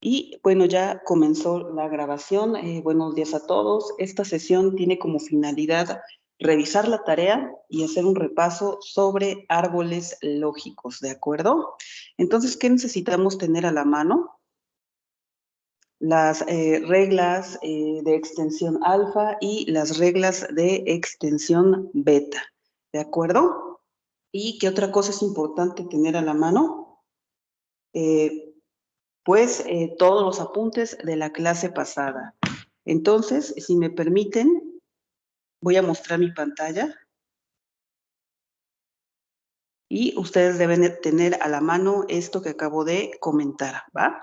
Y bueno, ya comenzó la grabación. Buenos días a todos. Esta sesión tiene como finalidad revisar la tarea y hacer un repaso sobre árboles lógicos, ¿de acuerdo? Entonces, ¿qué necesitamos tener a la mano? Las reglas de extensión alfa y las reglas de extensión beta, ¿de acuerdo? ¿Y qué otra cosa es importante tener a la mano? Todos los apuntes de la clase pasada. Entonces, si me permiten, voy a mostrar mi pantalla y ustedes deben de tener a la mano esto que acabo de comentar, ¿va?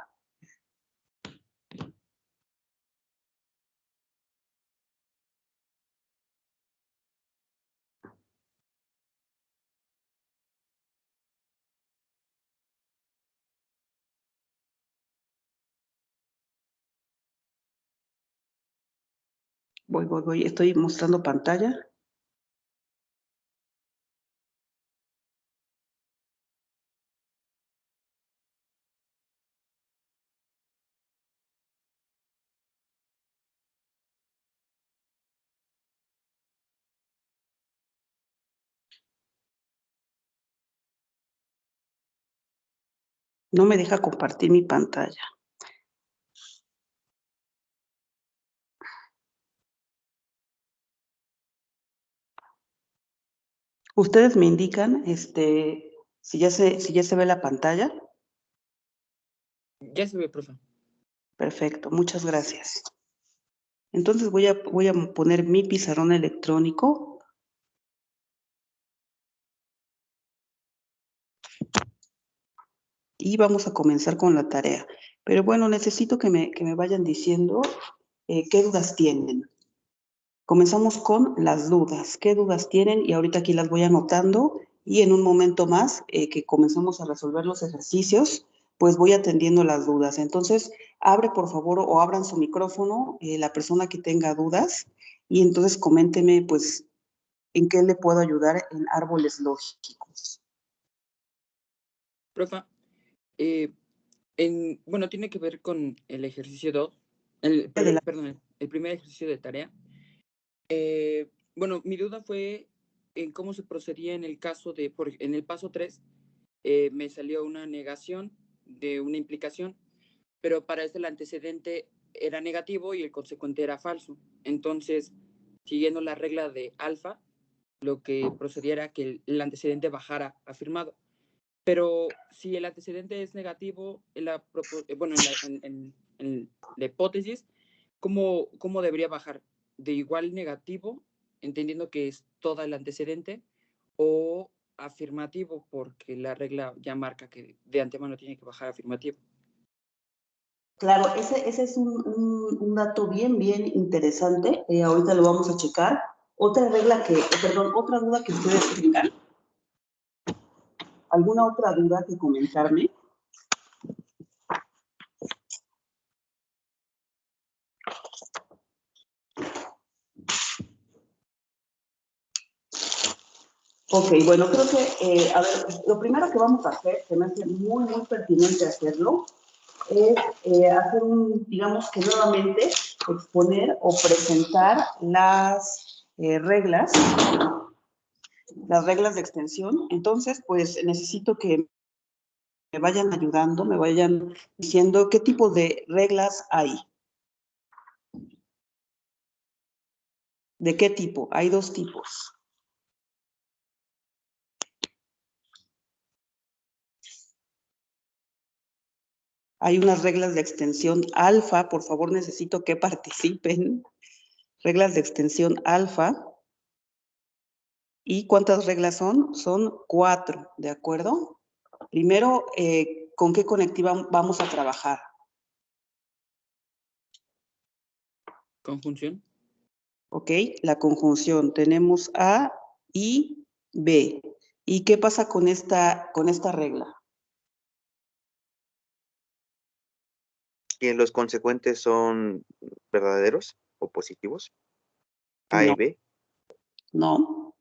Voy, estoy mostrando pantalla. No me deja compartir mi pantalla. Ustedes me indican, si ya se ve la pantalla. Ya se ve, profe. Perfecto, muchas gracias. Entonces voy a poner mi pizarrón electrónico. Y vamos a comenzar con la tarea. Pero bueno, necesito que me vayan diciendo qué dudas tienen. Comenzamos con las dudas. ¿Qué dudas tienen? Y ahorita aquí las voy anotando y en un momento más que comenzamos a resolver los ejercicios, pues voy atendiendo las dudas. Entonces, abre por favor o abran su micrófono la persona que tenga dudas y entonces coménteme pues en qué le puedo ayudar en árboles lógicos. Profe, bueno, tiene que ver con el ejercicio 2, perdón, el primer ejercicio de tarea. Bueno, mi duda fue en cómo se procedía en el caso en el paso 3, me salió una negación de una implicación, pero para este el antecedente era negativo y el consecuente era falso. Entonces, siguiendo la regla de alfa, lo que procedía era que el antecedente bajara afirmado. Pero si el antecedente es negativo, en la hipótesis, ¿cómo debería bajar? ¿De igual negativo, entendiendo que es todo el antecedente, o afirmativo, porque la regla ya marca que de antemano tiene que bajar afirmativo? Claro, ese es un dato bien interesante. Ahorita lo vamos a checar. Otra duda que ustedes tengan. ¿Alguna otra duda que comentarme? Ok, bueno, creo que, a ver, lo primero que vamos a hacer, se me hace muy pertinente hacerlo, es hacer digamos que nuevamente, exponer o presentar las reglas de extensión. Entonces, pues necesito que me vayan ayudando, me vayan diciendo qué tipo de reglas hay. ¿De qué tipo? Hay dos tipos. Hay unas reglas de extensión alfa, por favor necesito que participen. Reglas de extensión alfa. ¿Y cuántas reglas son? Son 4, ¿de acuerdo? Primero, ¿con qué conectiva vamos a trabajar? ¿Conjunción? Ok, la conjunción. Tenemos A y B. ¿Y qué pasa con esta regla? ¿Que los consecuentes son verdaderos o positivos? A y B. No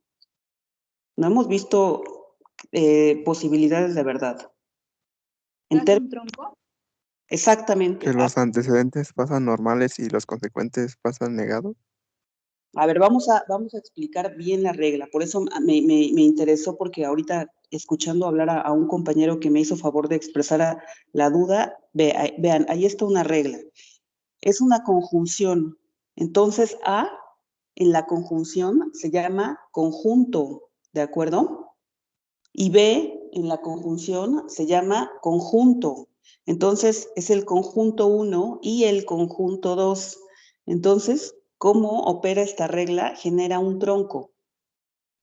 hemos visto posibilidades de verdad. ¿No es un tronco? Exactamente. Que los antecedentes pasan normales y los consecuentes pasan negados. A ver, vamos a explicar bien la regla. Por eso me interesó, porque ahorita escuchando hablar a un compañero que me hizo favor de expresar la duda, vean, ahí está una regla. Es una conjunción. Entonces, A en la conjunción se llama conjunto, ¿de acuerdo? Y B en la conjunción se llama conjunto. Entonces, es el conjunto 1 y el conjunto 2. Entonces, ¿cómo opera esta regla? Genera un tronco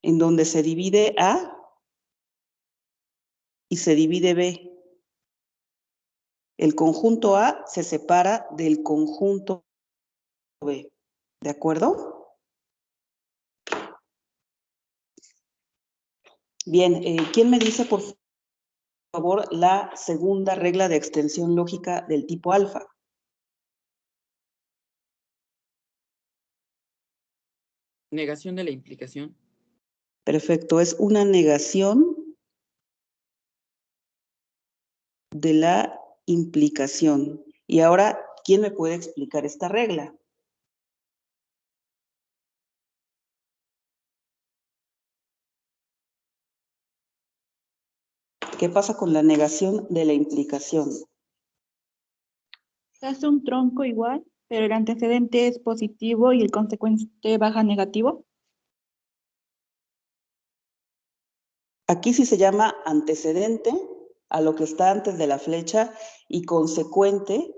en donde se divide A y se divide B. El conjunto A se separa del conjunto B. ¿De acuerdo? Bien, ¿quién me dice, por favor, la segunda regla de extensión lógica del tipo alfa? Negación de la implicación. Perfecto, es una negación de la implicación. Y ahora, ¿quién me puede explicar esta regla? ¿Qué pasa con la negación de la implicación? Se hace un tronco igual, pero el antecedente es positivo y el consecuente baja negativo. Aquí sí se llama antecedente a lo que está antes de la flecha y consecuente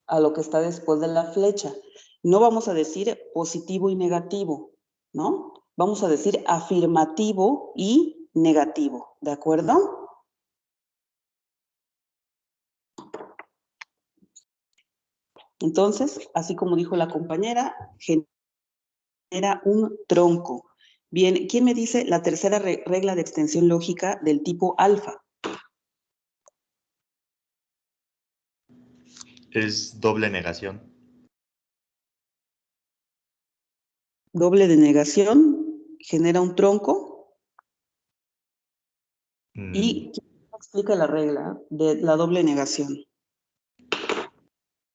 a lo que está después de la flecha. No vamos a decir positivo y negativo, ¿no? Vamos a decir afirmativo y negativo, ¿de acuerdo? Entonces, así como dijo la compañera, genera un tronco. Bien, ¿quién me dice la tercera regla de extensión lógica del tipo alfa? Es doble negación. Doble de negación genera un tronco. ¿Y quién explica la regla de la doble negación?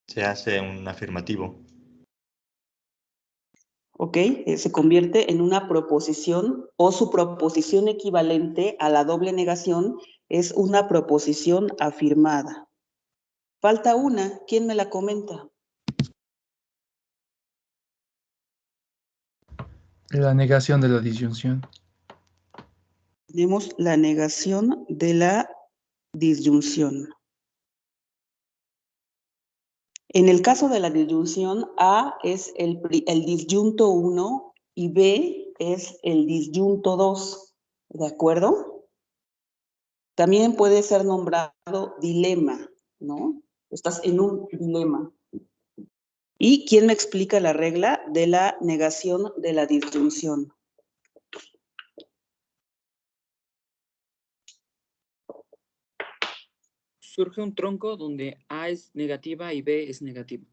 Se hace un afirmativo. ¿Ok? Se convierte en una proposición, o su proposición equivalente a la doble negación es una proposición afirmada. Falta una, ¿quién me la comenta? La negación de la disyunción. Tenemos la negación de la disyunción. En el caso de la disyunción, A es el disyunto 1 y B es el disyunto 2, ¿de acuerdo? También puede ser nombrado dilema, ¿no? Estás en un dilema. ¿Y quién me explica la regla de la negación de la disyunción? Surge un tronco donde A es negativa y B es negativa.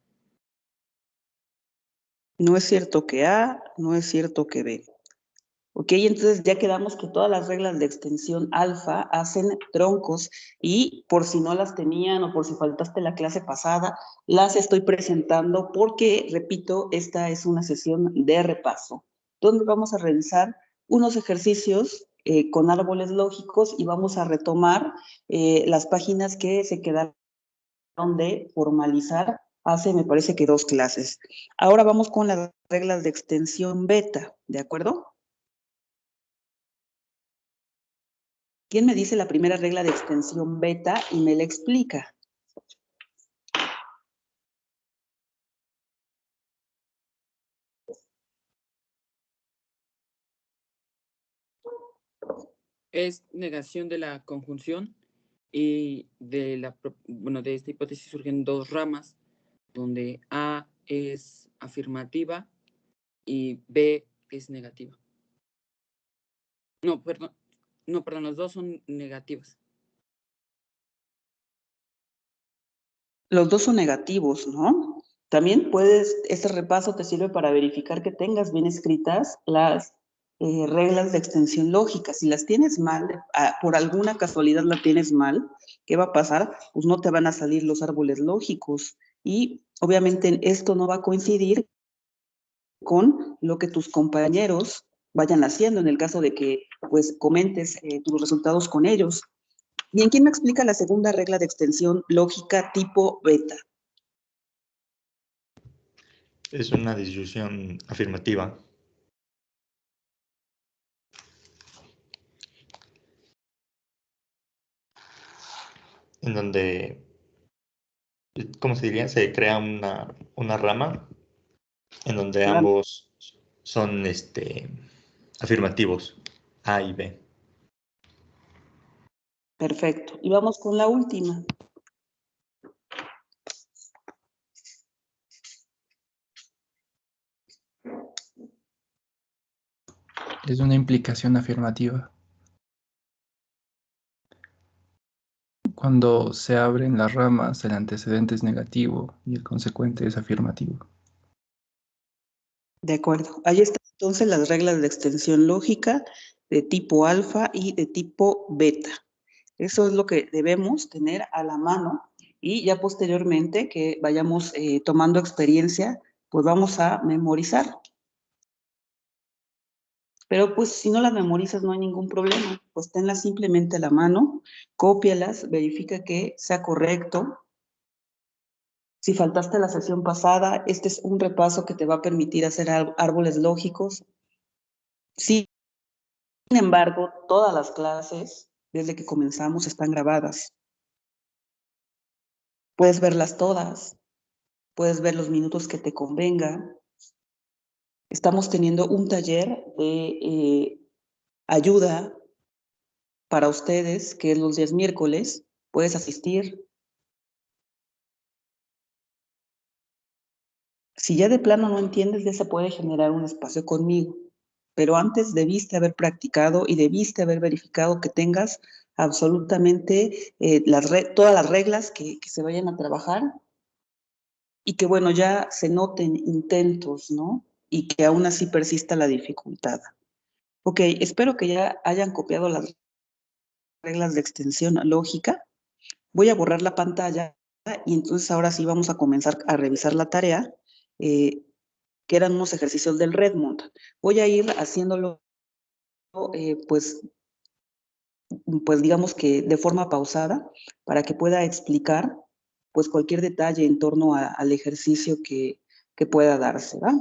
No es cierto que A, no es cierto que B. Ok, entonces ya quedamos que todas las reglas de extensión alfa hacen troncos, y por si no las tenían o por si faltaste la clase pasada, las estoy presentando porque, repito, esta es una sesión de repaso, donde vamos a revisar unos ejercicios con árboles lógicos y vamos a retomar las páginas que se quedaron de formalizar hace, me parece que 2 clases. Ahora vamos con las reglas de extensión beta, ¿de acuerdo? ¿Quién me dice la primera regla de extensión beta y me la explica? Es negación de la conjunción, y de esta hipótesis surgen dos ramas, donde A es afirmativa y B es negativa. No, perdón, las dos son negativas. Los dos son negativos, ¿no? También este repaso te sirve para verificar que tengas bien escritas las reglas de extensión lógica. Si las tienes mal, por alguna casualidad la tienes mal, ¿qué va a pasar? Pues no te van a salir los árboles lógicos y obviamente esto no va a coincidir con lo que tus compañeros vayan haciendo en el caso de que pues comentes tus resultados con ellos. Bien, ¿quién me explica la segunda regla de extensión lógica tipo beta? Es una disyunción afirmativa. En donde, ¿cómo se diría? Se crea una rama en donde Claro. ambos son afirmativos, A y B. Perfecto. Y vamos con la última. Es una implicación afirmativa. Cuando se abren las ramas, el antecedente es negativo y el consecuente es afirmativo. De acuerdo. Ahí están entonces las reglas de extensión lógica de tipo alfa y de tipo beta. Eso es lo que debemos tener a la mano y ya posteriormente que vayamos tomando experiencia, pues vamos a memorizar. Pero pues si no las memorizas no hay ningún problema, pues tenlas simplemente a la mano, cópialas, verifica que sea correcto. Si faltaste la sesión pasada, este es un repaso que te va a permitir hacer árboles lógicos. Sin embargo, todas las clases, desde que comenzamos, están grabadas. Puedes verlas todas, puedes ver los minutos que te convenga. Estamos teniendo un taller de ayuda para ustedes, que es los días miércoles. Puedes asistir. Si ya de plano no entiendes, ya se puede generar un espacio conmigo. Pero antes debiste haber practicado y debiste haber verificado que tengas absolutamente todas las reglas que se vayan a trabajar y que, bueno, ya se noten intentos, ¿no? Y que aún así persista la dificultad. Ok, espero que ya hayan copiado las reglas de extensión lógica. Voy a borrar la pantalla y entonces ahora sí vamos a comenzar a revisar la tarea, que eran unos ejercicios del Redmond. Voy a ir haciéndolo, pues digamos que de forma pausada, para que pueda explicar pues cualquier detalle en torno al ejercicio que pueda darse, ¿va?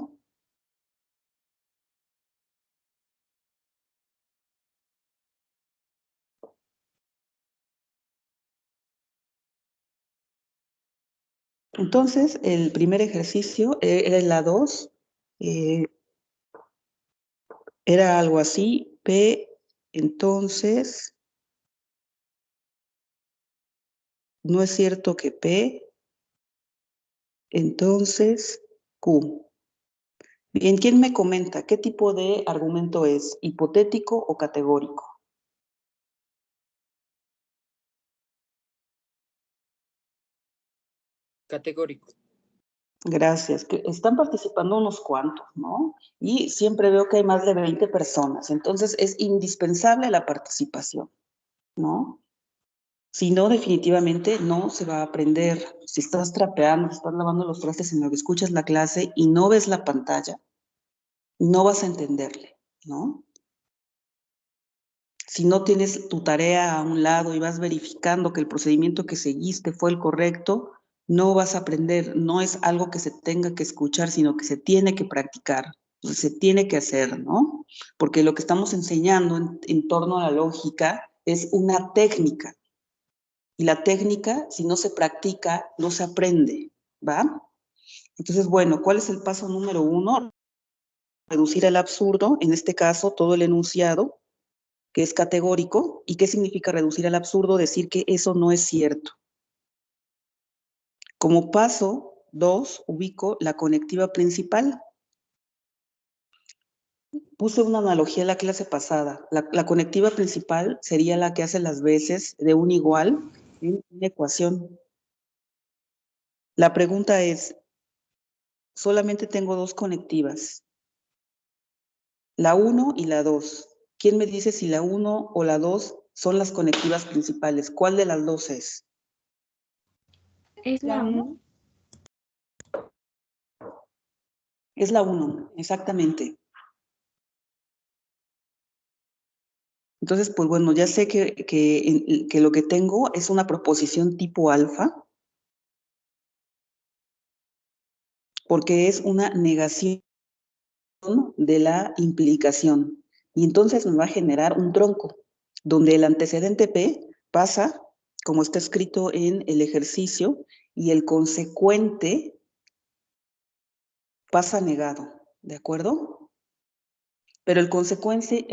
Entonces, el primer ejercicio era la 2, era algo así, P, entonces, no es cierto que P, entonces, Q. Bien, ¿quién me comenta qué tipo de argumento es? ¿Hipotético o categórico? Categórico. Gracias. Que están participando unos cuantos, ¿no? Y siempre veo que hay más de 20 personas. Entonces, es indispensable la participación, ¿no? Si no, definitivamente no se va a aprender. Si estás trapeando, si estás lavando los trastes en lo que escuchas la clase y no ves la pantalla, no vas a entenderle, ¿no? Si no tienes tu tarea a un lado y vas verificando que el procedimiento que seguiste fue el correcto, no vas a aprender. No es algo que se tenga que escuchar, sino que se tiene que practicar, se tiene que hacer, ¿no? Porque lo que estamos enseñando en torno a la lógica es una técnica. Y la técnica, si no se practica, no se aprende, ¿va? Entonces, bueno, ¿cuál es el paso número 1? Reducir al absurdo, en este caso, todo el enunciado, que es categórico. ¿Y qué significa reducir al absurdo? Decir que eso no es cierto. Como paso 2, ubico la conectiva principal. Puse una analogía en la clase pasada. La conectiva principal sería la que hace las veces de un igual en una ecuación. La pregunta es, solamente tengo 2 conectivas. La 1 y la 2. ¿Quién me dice si la 1 o la 2 son las conectivas principales? ¿Cuál de las dos es? Es La la uno. 1. Es la 1, exactamente. Entonces, pues bueno, ya sé que lo que tengo es una proposición tipo alfa, porque es una negación de la implicación. Y entonces me va a generar un tronco, donde el antecedente P pasa, como está escrito en el ejercicio, y el consecuente pasa negado, ¿de acuerdo? Pero el consecuente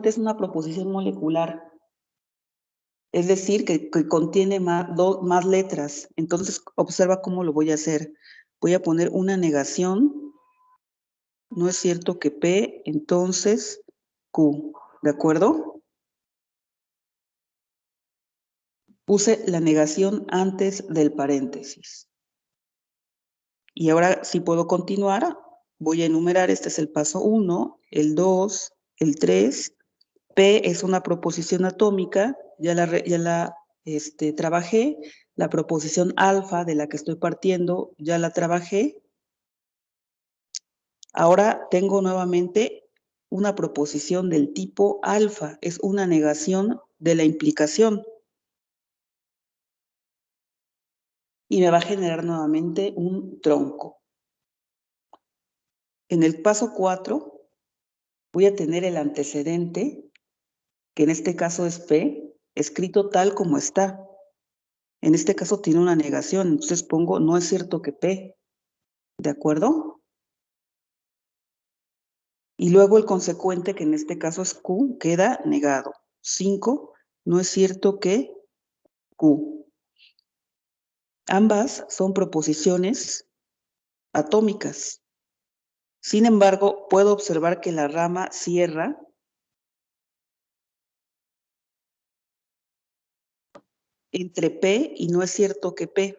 es una proposición molecular, es decir, que contiene más letras. Entonces, observa cómo lo voy a hacer. Voy a poner una negación, no es cierto que P, entonces Q, ¿de acuerdo? Puse la negación antes del paréntesis. Y ahora sí puedo continuar. Voy a enumerar, este es el paso 1, el 2, el 3. P es una proposición atómica, ya la trabajé. La proposición alfa de la que estoy partiendo, ya la trabajé. Ahora tengo nuevamente una proposición del tipo alfa, es una negación de la implicación. Y me va a generar nuevamente un tronco. En el paso 4 voy a tener el antecedente, que en este caso es P, escrito tal como está. En este caso tiene una negación, entonces pongo no es cierto que P, ¿de acuerdo? Y luego el consecuente, que en este caso es Q, queda negado. 5, no es cierto que Q. Ambas son proposiciones atómicas. Sin embargo, puedo observar que la rama cierra entre P y no es cierto que P.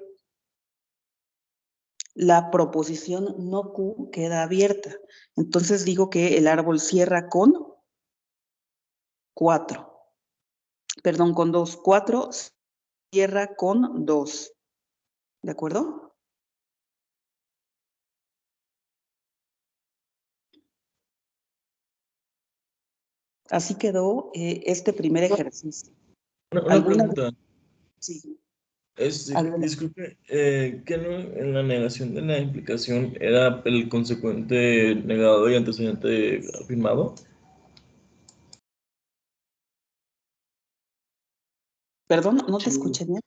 La proposición no Q queda abierta. Entonces digo que el árbol cierra con 4. Perdón, con 2. 4 cierra con 2. ¿De acuerdo? Así quedó este primer ejercicio. Una ¿Alguna? pregunta. Sí. Disculpe, ¿qué no en la negación de la implicación era el consecuente negado y antecedente afirmado? Perdón, no te escuché bien.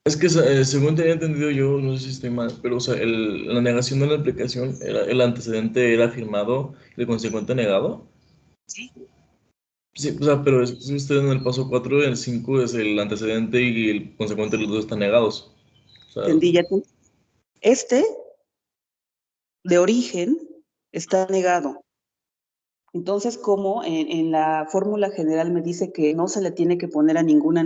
Es que según tenía entendido yo, no sé si estoy mal, pero o sea, la negación de la implicación era el antecedente era afirmado y el consecuente negado. Sí. Sí, o sea, pero es que usted en el paso 4 y el 5 es el antecedente y el consecuente los dos están negados. O sea, Entendí, ya te... Este, de origen, está negado. Entonces, como en la fórmula general me dice que no se le tiene que poner a ninguna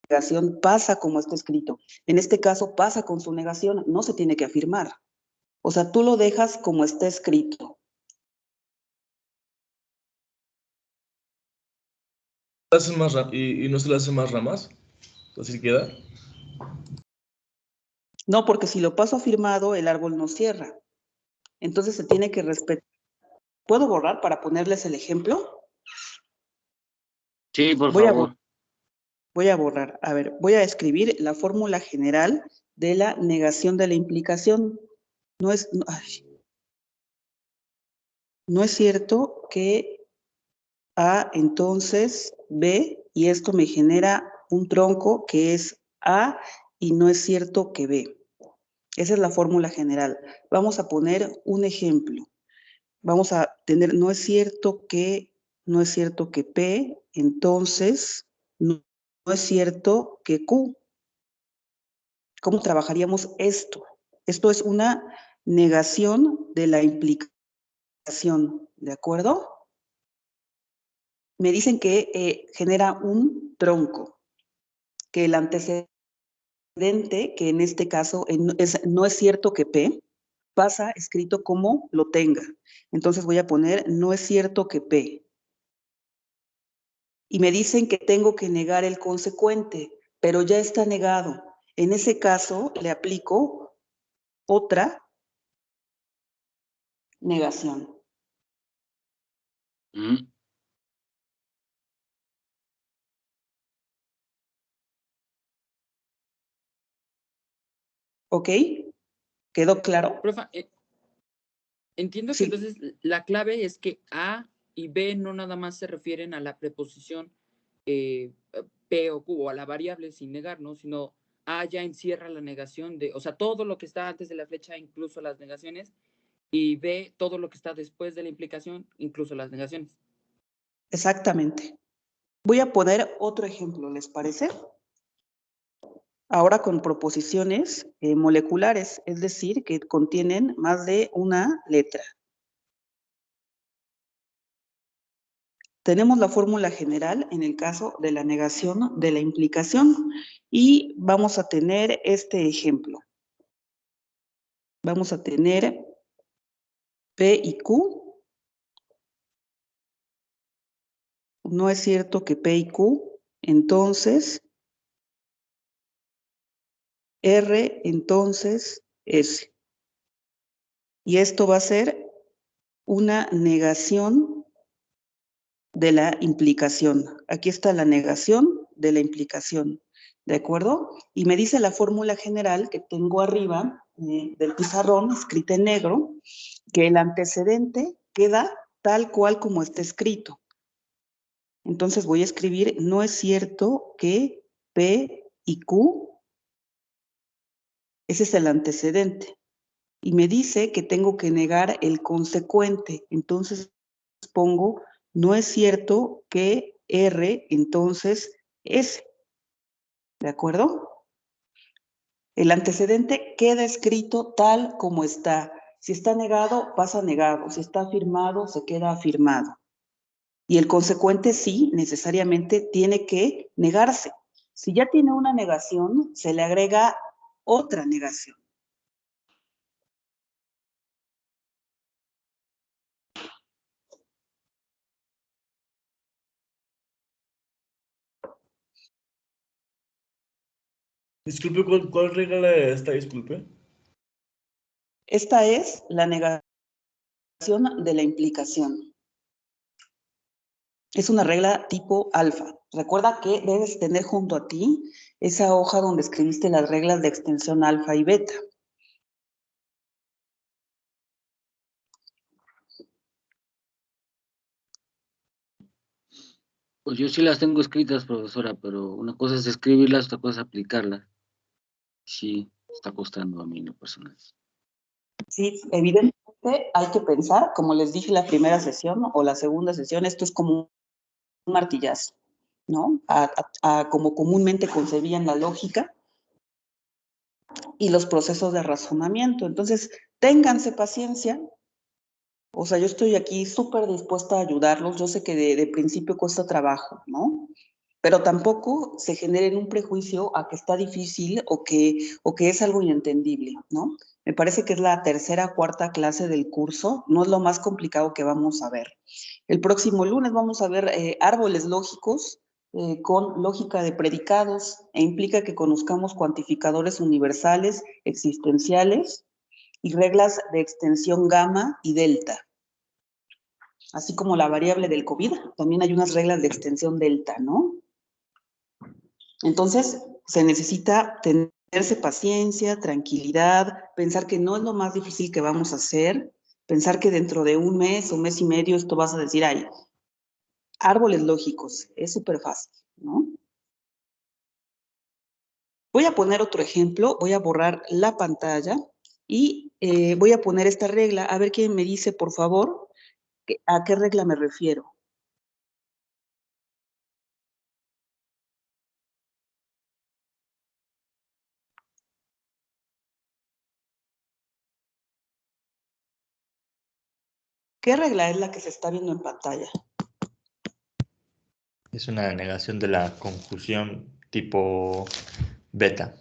negación, pasa como está escrito. En este caso, pasa con su negación, no se tiene que afirmar. O sea, tú lo dejas como está escrito. y no se le hace más ramas, así queda. No, porque si lo paso afirmado, el árbol no cierra. Entonces se tiene que respetar. ¿Puedo borrar para ponerles el ejemplo? Sí, por Voy a favor. borrar. A ver, voy a escribir la fórmula general de la negación de la implicación. No es cierto que A, entonces B, y esto me genera un tronco que es A, y no es cierto que B. Esa es la fórmula general. Vamos a poner un ejemplo. Vamos a tener, no es cierto que P, entonces no es cierto que Q. ¿Cómo trabajaríamos esto? Esto es una negación de la implicación, ¿de acuerdo? Me dicen que genera un tronco, que el antecedente, que en este caso no es cierto que P, pasa escrito como lo tenga. Entonces voy a poner, no es cierto que P. Y me dicen que tengo que negar el consecuente, pero ya está negado. En ese caso, le aplico otra negación. ¿Ok? ¿Quedó claro? Profa, entiendo que Sí. entonces la clave es que A y B no nada más se refieren a la preposición P o Q o a la variable sin negar, ¿no? Sino A ya encierra la negación de, o sea, todo lo que está antes de la flecha, incluso las negaciones, y B, todo lo que está después de la implicación, incluso las negaciones. Exactamente. Voy a poner otro ejemplo, ¿les parece? Ahora con proposiciones moleculares, es decir, que contienen más de una letra. Tenemos la fórmula general en el caso de la negación de la implicación y vamos a tener este ejemplo. Vamos a tener P y Q. No es cierto que P y Q, entonces R, entonces S. Y esto va a ser una negación de la implicación. Aquí está la negación de la implicación, ¿de acuerdo? Y me dice la fórmula general que tengo arriba del pizarrón, escrita en negro, que el antecedente queda tal cual como está escrito. Entonces voy a escribir, no es cierto que P y Q, ese es el antecedente. Y me dice que tengo que negar el consecuente. Entonces pongo, no es cierto que R, entonces S. ¿De acuerdo? El antecedente queda escrito tal como está. Si está negado, pasa negado. Si está afirmado, se queda afirmado. Y el consecuente sí, necesariamente tiene que negarse. Si ya tiene una negación, se le agrega otra negación. Disculpe, ¿cuál regla está? Disculpe. Esta es la negación de la implicación. Es una regla tipo alfa. Recuerda que debes tener junto a ti esa hoja donde escribiste las reglas de extensión alfa y beta. Pues yo sí las tengo escritas, profesora, pero una cosa es escribirlas, otra cosa es aplicarlas. Sí, está costando a mí en lo personal. Sí, evidentemente hay que pensar, como les dije la primera sesión o la segunda sesión, esto es como un martillazo, ¿no? Como comúnmente concebían la lógica y los procesos de razonamiento. Entonces, ténganse paciencia. O sea, yo estoy aquí súper dispuesta a ayudarlos. Yo sé que de principio cuesta trabajo, ¿no? Pero tampoco se generen un prejuicio a que está difícil o que es algo inentendible, ¿no? Me parece que es la tercera o cuarta clase del curso, no es lo más complicado que vamos a ver. El próximo lunes vamos a ver árboles lógicos con lógica de predicados e implica que conozcamos cuantificadores universales, existenciales y reglas de extensión gamma y delta. Así como la variable del COVID, también hay unas reglas de extensión delta, ¿no? Entonces, se necesita tenerse paciencia, tranquilidad, pensar que no es lo más difícil que vamos a hacer, pensar que dentro de un mes o mes y medio esto vas a decir, ay, árboles lógicos, es súper fácil, ¿no? Voy a poner otro ejemplo, voy a borrar la pantalla y voy a poner esta regla, a ver quién me dice, por favor, a qué regla me refiero. ¿Qué regla es la que se está viendo en pantalla? Es una negación de la conjunción tipo beta.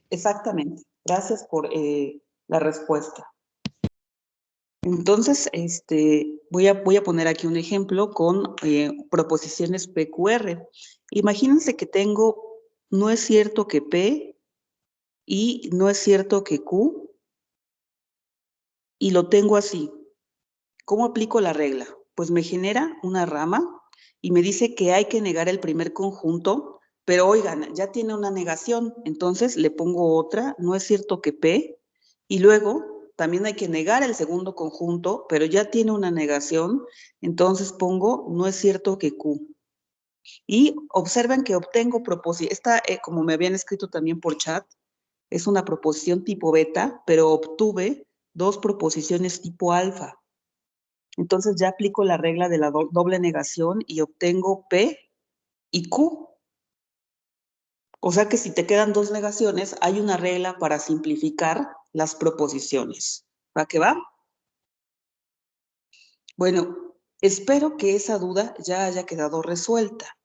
Exactamente. Gracias la respuesta. Entonces, voy a poner aquí un ejemplo con proposiciones PQR. Imagínense que tengo, no es cierto que P y no es cierto que Q, y lo tengo así. ¿Cómo aplico la regla? Pues me genera una rama y me dice que hay que negar el primer conjunto, pero oigan, ya tiene una negación, entonces le pongo otra, no es cierto que P, y luego también hay que negar el segundo conjunto, pero ya tiene una negación, entonces pongo no es cierto que Q. Y observen que obtengo proposición, esta como me habían escrito también por chat, es una proposición tipo beta, pero obtuve dos proposiciones tipo alfa. Entonces ya aplico la regla de la doble negación y obtengo P y Q. O sea que si te quedan dos negaciones, hay una regla para simplificar las proposiciones. ¿Va que va? Bueno, espero que esa duda ya haya quedado resuelta.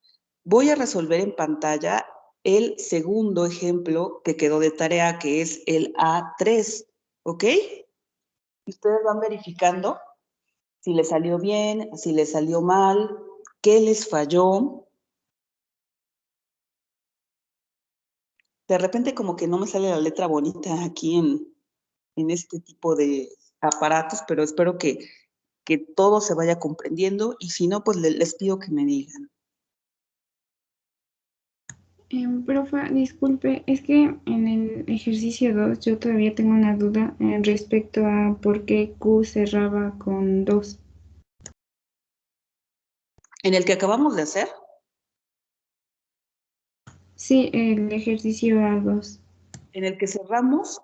Voy a resolver en pantalla el segundo ejemplo que quedó de tarea, que es el A3, ¿ok? Ustedes van verificando si les salió bien, si les salió mal, qué les falló. De repente como que no me sale la letra bonita aquí en este tipo de aparatos, pero espero que todo se vaya comprendiendo y si no, pues les pido que me digan. Profe, disculpe, es que en el ejercicio 2 yo todavía tengo una duda respecto a por qué Q cerraba con 2. ¿En el que acabamos de hacer? Sí, el ejercicio A2. En el que cerramos,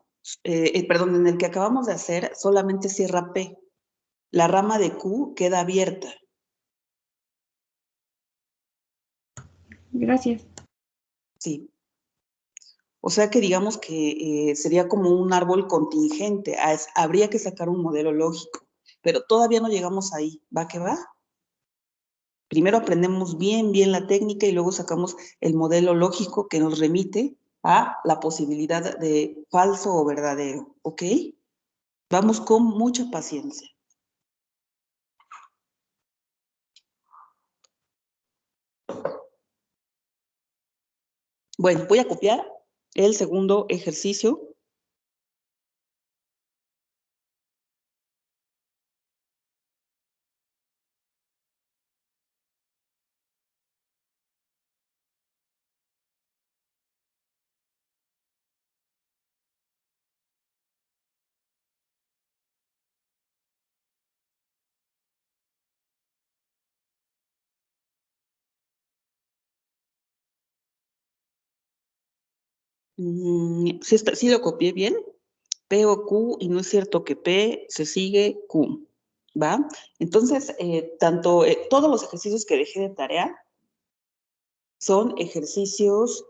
perdón, en el que acabamos de hacer, solamente cierra P. La rama de Q queda abierta. Gracias. Sí. O sea que digamos que sería como un árbol contingente. Habría que sacar un modelo lógico, pero todavía no llegamos ahí. ¿Va que va? Primero aprendemos bien la técnica y luego sacamos el modelo lógico que nos remite a la posibilidad de falso o verdadero, ¿ok? Vamos con mucha paciencia. Bueno, voy a copiar el segundo ejercicio. Sí lo copié bien. P o Q, y no es cierto que P se sigue Q, ¿va? Entonces, todos los ejercicios que dejé de tarea son ejercicios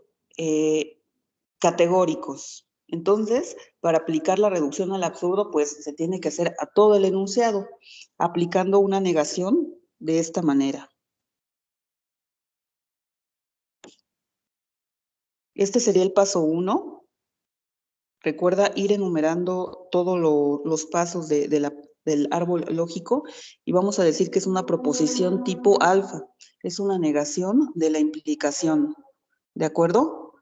categóricos. Entonces, para aplicar la reducción al absurdo, pues se tiene que hacer a todo el enunciado, aplicando una negación de esta manera. Este sería el paso 1. Recuerda ir enumerando todos los pasos del árbol lógico y vamos a decir que es una proposición tipo alfa. Es una negación de la implicación. ¿De acuerdo?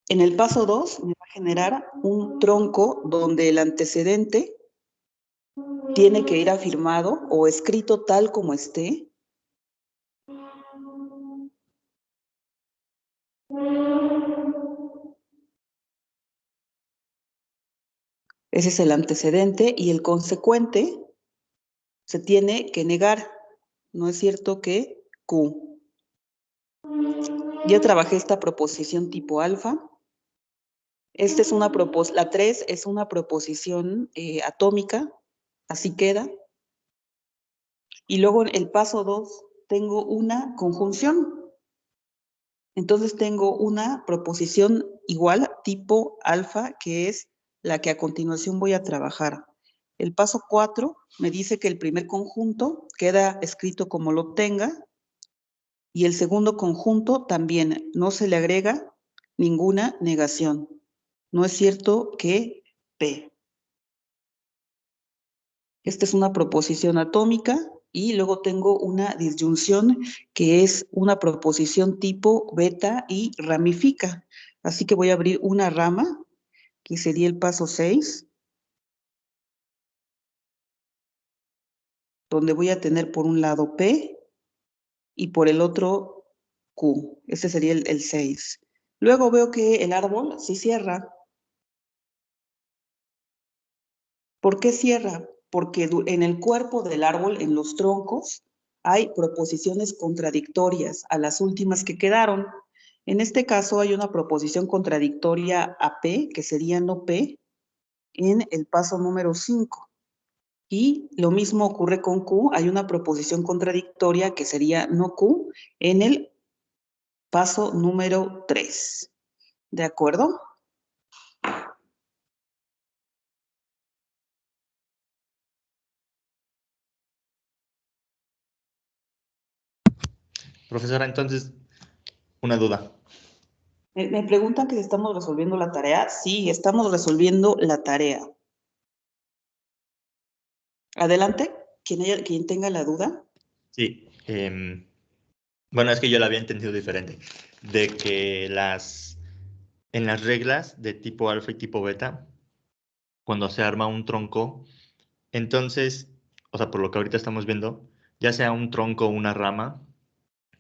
En el paso 2 me va a generar un tronco donde el antecedente tiene que ir afirmado o escrito tal como esté. Ese es el antecedente y el consecuente se tiene que negar. No es cierto que Q. Ya trabajé esta proposición tipo alfa. Esta es la 3 es una proposición atómica, así queda. Y luego en el paso 2 tengo una conjunción. Entonces tengo una proposición igual tipo alfa, que es la que a continuación voy a trabajar. El paso 4 me dice que el primer conjunto queda escrito como lo tenga y el segundo conjunto también no se le agrega ninguna negación. no es cierto que P. Esta es una proposición atómica y luego tengo una disyunción que es una proposición tipo beta y ramifica. Así que voy a abrir una rama, que sería el paso 6, donde voy a tener por un lado P y por el otro Q. Ese sería el 6. Luego veo que el árbol sí cierra. ¿Por qué cierra? Porque en el cuerpo del árbol, en los troncos, hay proposiciones contradictorias a las últimas que quedaron. En este caso hay una proposición contradictoria a P, que sería no P, en el paso número 5. Y lo mismo ocurre con Q, hay una proposición contradictoria que sería no Q en el paso número 3. ¿De acuerdo? Profesora, entonces, una duda. Me preguntan que si estamos resolviendo la tarea. Sí, estamos resolviendo la tarea. Adelante, quien tenga la duda. Sí, bueno, es que yo la había entendido diferente. De que en las reglas de tipo alfa y tipo beta, cuando se arma un tronco, entonces, o sea, por lo que ahorita estamos viendo, ya sea un tronco o una rama,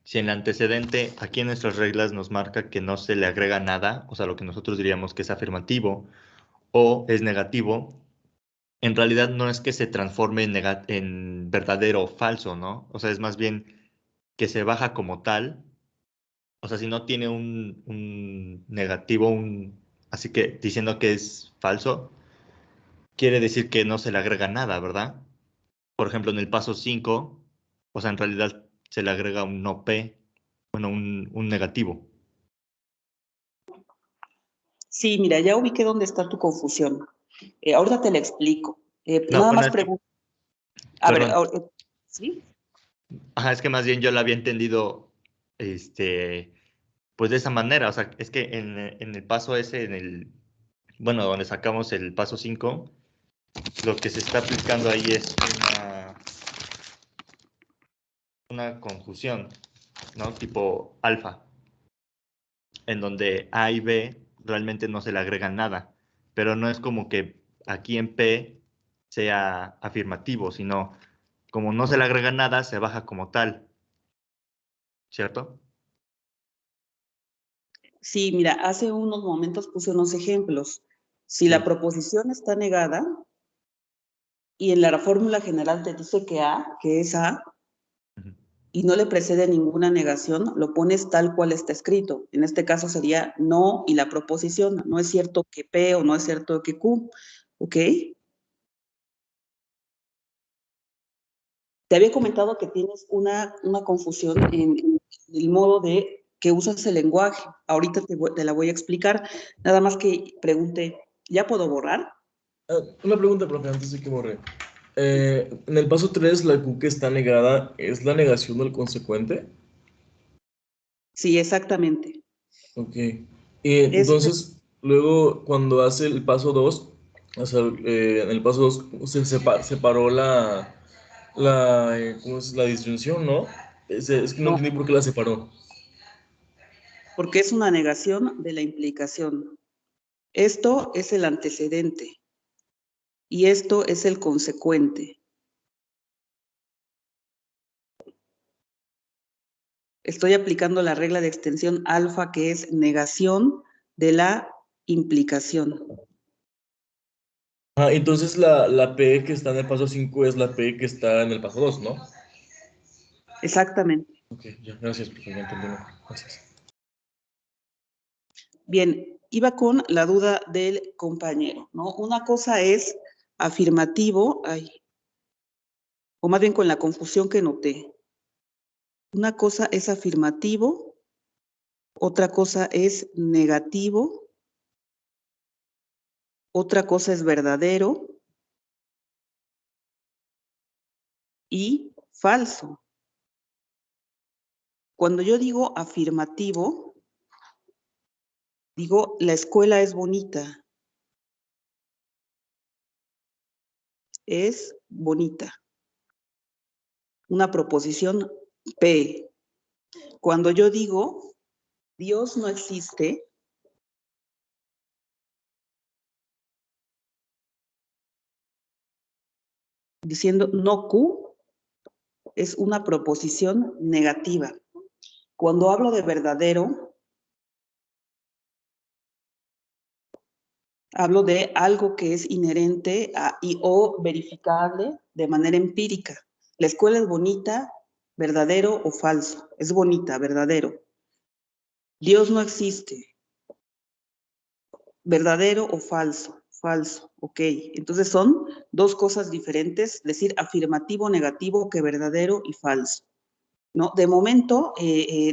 si en el antecedente, aquí en nuestras reglas nos marca que no se le agrega nada, o sea, lo que nosotros diríamos que es afirmativo o es negativo, en realidad no es que se transforme en verdadero o falso, ¿no? O sea, es más bien que se baja como tal. O sea, si no tiene un negativo, así que diciendo que es falso, quiere decir que no se le agrega nada, ¿verdad? Por ejemplo, en el paso 5, o sea, en realidad se le agrega un no P, bueno, un negativo. Sí, mira, ya ubiqué dónde está tu confusión. Ahorita te la explico. No, Nada bueno, más es que, pregunto. A ver, perdón. ¿sí? Ajá, es que más bien yo la había entendido, pues de esa manera. O sea, es que en el paso ese, bueno, donde sacamos el paso 5, lo que se está aplicando ahí es una conjunción, ¿no? Tipo alfa, en donde A y B realmente no se le agregan nada, pero no es como que aquí en P sea afirmativo, sino como no se le agrega nada, se baja como tal, ¿cierto? Sí, mira, hace unos momentos puse unos ejemplos. Si la Sí. proposición está negada y en la fórmula general te dice que A, que es A, Ujú. y no le precede ninguna negación, lo pones tal cual está escrito. En este caso sería no y la proposición. No es cierto que P o no es cierto que Q. ¿Ok? Te había comentado que tienes una confusión en el modo de que usas el lenguaje. Ahorita te la voy a explicar. Nada más que pregunte, ¿ya puedo borrar? Una pregunta, profe, antes de que borre. En el paso 3, la Q que está negada es la negación del consecuente. Sí, exactamente. Ok. Y Es, entonces, luego, cuando hace el paso 2, o sea, en el paso 2 se separó ¿cómo es? La disyunción, ¿no? Es que no no, entendí por qué la separó. porque es una negación de la implicación. Esto es el antecedente y esto es el consecuente. Estoy aplicando la regla de extensión alfa, que es negación de la implicación. Ah, entonces la P que está en el paso 5 es la P que está en el paso 2, ¿no? Exactamente. Ok, ya, gracias, profe, ya entendí. Gracias. Bien, iba con la duda del compañero, ¿no? Una cosa es afirmativo, o más bien con la confusión que noté. Una cosa es afirmativo, otra cosa es negativo, otra cosa es verdadero y falso. Cuando yo digo afirmativo, digo la escuela es bonita. es bonita. Una proposición P. Cuando yo digo Dios no existe, diciendo no Q, es una proposición negativa. Cuando hablo de verdadero, hablo de algo que es inherente y o verificable de manera empírica. La escuela es bonita, verdadero o falso. Es bonita, verdadero. Dios no existe, verdadero o falso. Falso, ok. Entonces son dos cosas diferentes, decir afirmativo, negativo, que verdadero y falso. ¿No? De momento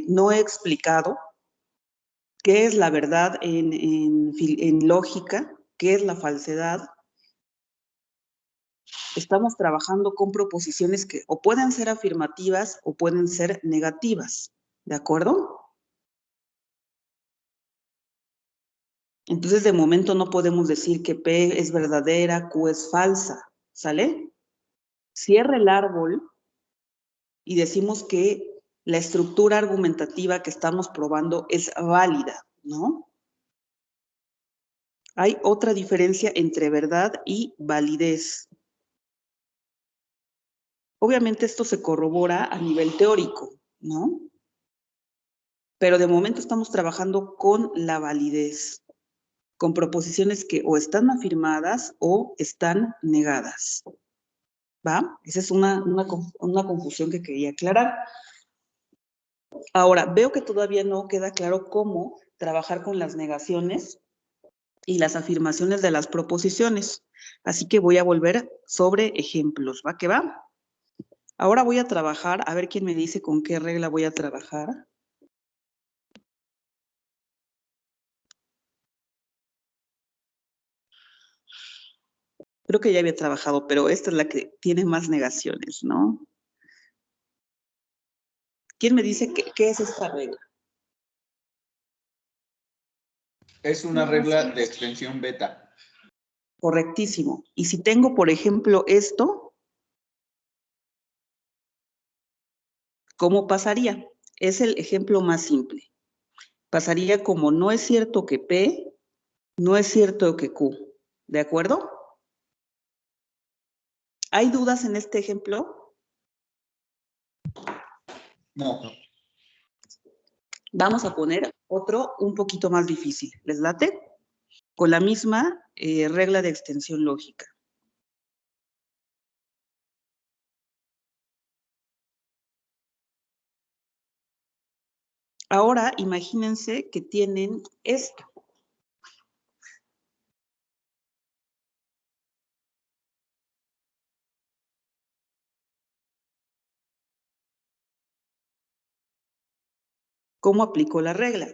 no he explicado qué es la verdad en lógica, qué es la falsedad. Estamos trabajando con proposiciones que o pueden ser afirmativas o pueden ser negativas, ¿de acuerdo? Entonces, de momento no podemos decir que P es verdadera, Q es falsa, ¿sale? Cierra el árbol y decimos que la estructura argumentativa que estamos probando es válida, ¿no? Hay otra diferencia entre verdad y validez. Obviamente esto se corrobora a nivel teórico, ¿no? Pero de momento estamos trabajando con la validez, con proposiciones que o están afirmadas o están negadas. ¿Va? Esa es una confusión que quería aclarar. Ahora, veo que todavía no queda claro cómo trabajar con las negaciones y las afirmaciones de las proposiciones. Así que voy a volver sobre ejemplos. ¿Va que va? Ahora voy a trabajar, a ver quién me dice con qué regla voy a trabajar. Creo que ya había trabajado, pero esta es la que tiene más negaciones, ¿no? ¿Quién me dice qué es esta regla? Es una regla de extensión beta. Correctísimo. Y si tengo, por ejemplo, esto, ¿cómo pasaría? Es el ejemplo más simple. Pasaría como no es cierto que P, no es cierto que Q. ¿De acuerdo? ¿Hay dudas en este ejemplo? No. Vamos a poner otro un poquito más difícil. ¿Les late? Con la misma regla de extensión lógica. Ahora imagínense que tienen esto. ¿Cómo aplicó la regla?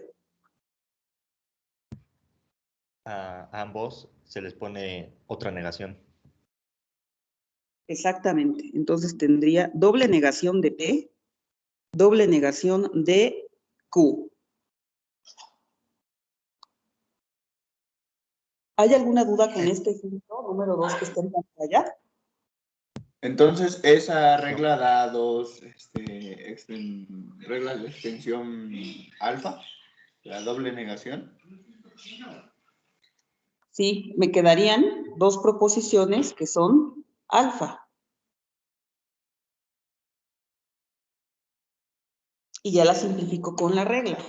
A ambos se les pone otra negación. Exactamente. Entonces tendría doble negación de P, doble negación de Q. ¿Hay alguna duda con este ejemplo número 2 que está en pantalla? Entonces, esa regla da dos reglas de extensión alfa, la doble negación. Sí, me quedarían dos proposiciones que son alfa. Y ya la simplifico con la regla.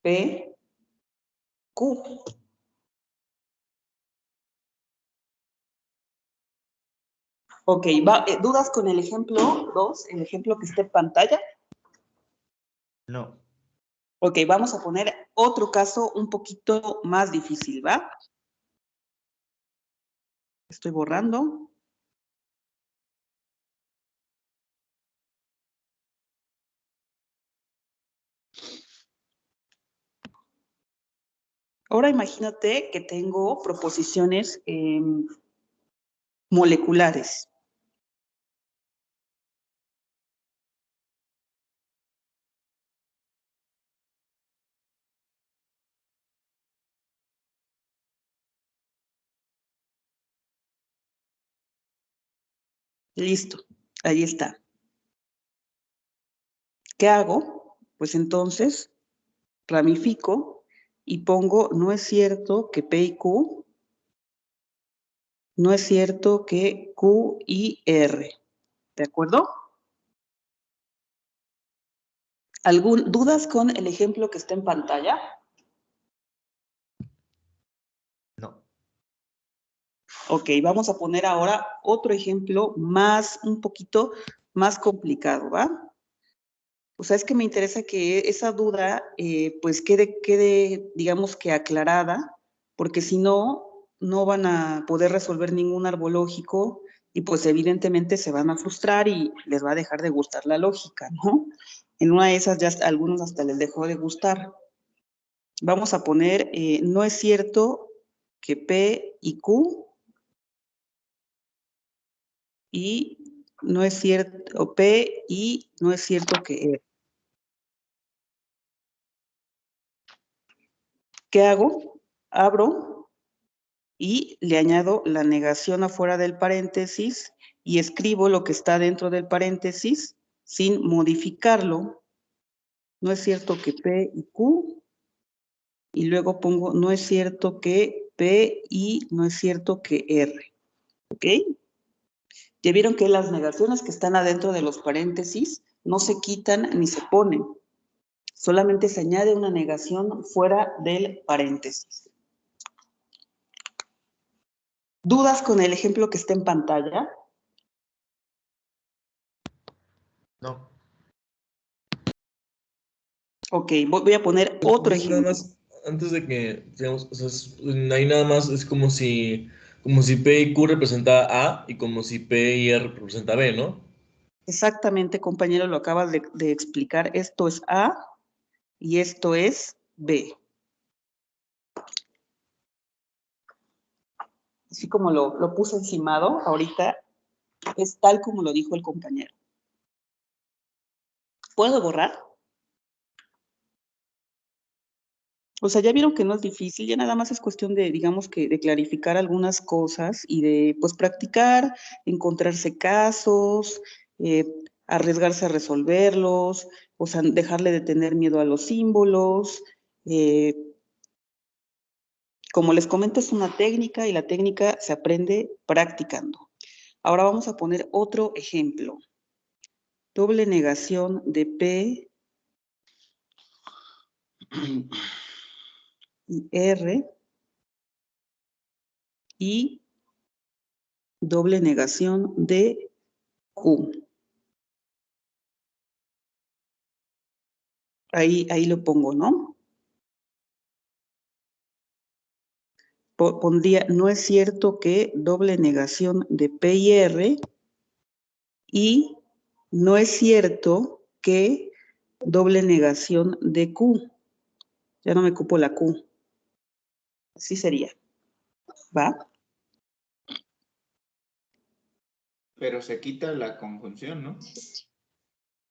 P, Q. Ok, ¿dudas con el ejemplo 2, el ejemplo que está en pantalla? No. Ok, vamos a poner otro caso un poquito más difícil, ¿va? Estoy borrando. Ahora imagínate que tengo proposiciones moleculares. Listo, ahí está. ¿Qué hago? Pues entonces ramifico y pongo, no es cierto que P y Q, no es cierto que Q y R. ¿De acuerdo? ¿Dudas con el ejemplo que está en pantalla? No. Ok, vamos a poner ahora otro ejemplo un poquito más complicado, ¿va? O sea, es que me interesa que esa duda pues quede, digamos que aclarada, porque si no, no van a poder resolver ningún árbol lógico y pues evidentemente se van a frustrar y les va a dejar de gustar la lógica, ¿no? En una de esas ya a algunos hasta les dejó de gustar. Vamos a poner, no es cierto que P y Q y no es cierto P y no es cierto que R. ¿Qué hago? Abro y le añado la negación afuera del paréntesis y escribo lo que está dentro del paréntesis sin modificarlo. No es cierto que P y Q, y luego pongo no es cierto que P y no es cierto que R. ¿Ok? Ya vieron que las negaciones que están adentro de los paréntesis no se quitan ni se ponen. Solamente se añade una negación fuera del paréntesis. ¿Dudas con el ejemplo que está en pantalla? No. Ok, voy a poner otro Nada ejemplo. más, antes de que, digamos, o sea, ahí nada más es como si P y Q representa A y como si P y R representa B, ¿no? Exactamente, compañero, lo acabas de explicar. Esto es A y esto es B. Así como lo puse encimado, ahorita es tal como lo dijo el compañero. ¿Puedo borrar? O sea, ya vieron que no es difícil, ya nada más es cuestión de, digamos que, de clarificar algunas cosas y de, pues, practicar, encontrarse casos, arriesgarse a resolverlos, o sea, dejarle de tener miedo a los símbolos. Como les comento, es una técnica y la técnica se aprende practicando. Ahora vamos a poner otro ejemplo. Doble negación de P y R y doble negación de Q. Ahí lo pongo, ¿no? Pondría, no es cierto que doble negación de P y R y no es cierto que doble negación de Q. Ya no me cupo la Q. Así sería. ¿Va? Pero se quita la conjunción, ¿no?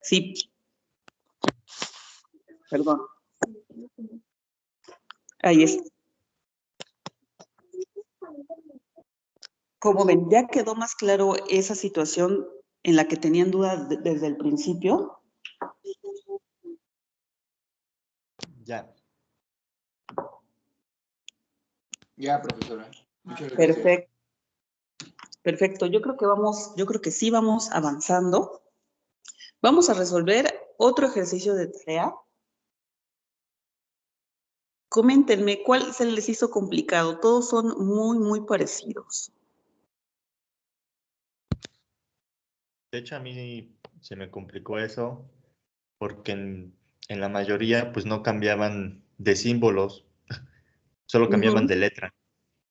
Sí. Perdón. Ahí está. Como ven, ya quedó más claro esa situación en la que tenían dudas desde el principio. Ya. Ya, profesora. Muchas gracias. Perfecto. Perfecto. Yo creo que sí vamos avanzando. Vamos a resolver otro ejercicio de tarea. Coméntenme, ¿cuál se les hizo complicado? Todos son muy, muy parecidos. De hecho, a mí se me complicó eso porque en la mayoría pues no cambiaban de símbolos, solo cambiaban de letra.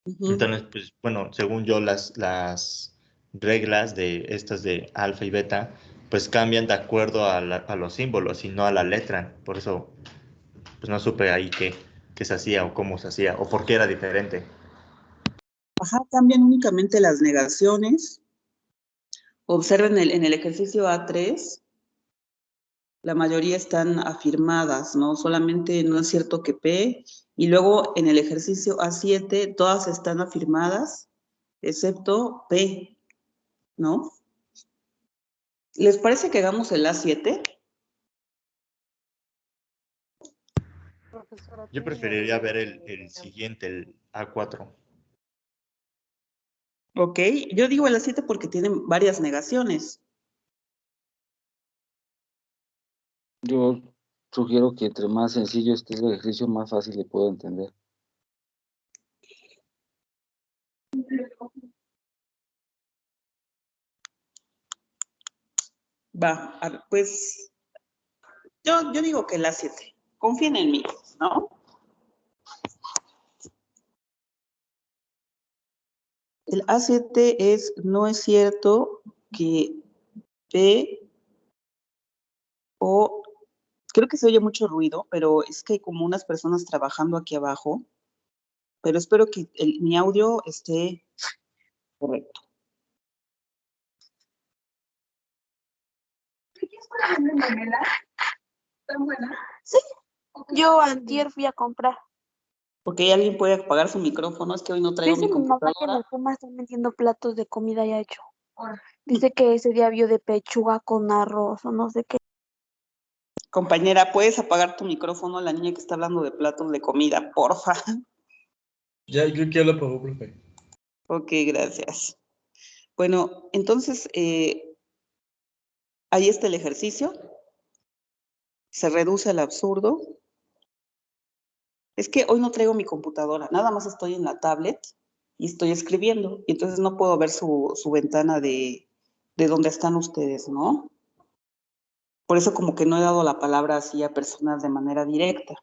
Entonces, pues bueno, según yo las reglas de estas de alfa y beta pues cambian de acuerdo a los símbolos y no a la letra. Por eso pues no supe ahí qué se hacía o cómo se hacía o por qué era diferente. Ajá, cambian únicamente las negaciones. Observen en el ejercicio A3, la mayoría están afirmadas, ¿no? Solamente no es cierto que P, y luego en el ejercicio A7 todas están afirmadas, excepto P, ¿no? ¿Les parece que hagamos el A7? Yo preferiría ver el siguiente, el A4. Ok, yo digo el A7 porque tienen varias negaciones. Yo sugiero que entre más sencillo esté el ejercicio, más fácil le puedo entender. Va, pues yo digo que el A7. Confíen en mí, ¿no? El A7 es, no es cierto que P o, creo que se oye mucho ruido, pero es que hay como unas personas trabajando aquí abajo, pero espero que mi audio esté correcto. ¿Tan buena? Sí, yo antier fui a comprar. Porque alguien puede apagar su micrófono, es que hoy no traigo Dice mi mi mamá que en computadora. el Puma están vendiendo platos de comida ya hecho. Dice que ese día vio de pechuga con arroz o no sé qué. Compañera, ¿puedes apagar tu micrófono? La niña que está hablando de platos de comida, porfa. Ya, creo que ya lo apagó, profe. Ok, gracias. Bueno, entonces, ahí está el ejercicio. Se reduce al absurdo. Es que hoy no traigo mi computadora, nada más estoy en la tablet y estoy escribiendo, y entonces no puedo ver su ventana de donde están ustedes, ¿no? Por eso como que no he dado la palabra así a personas de manera directa.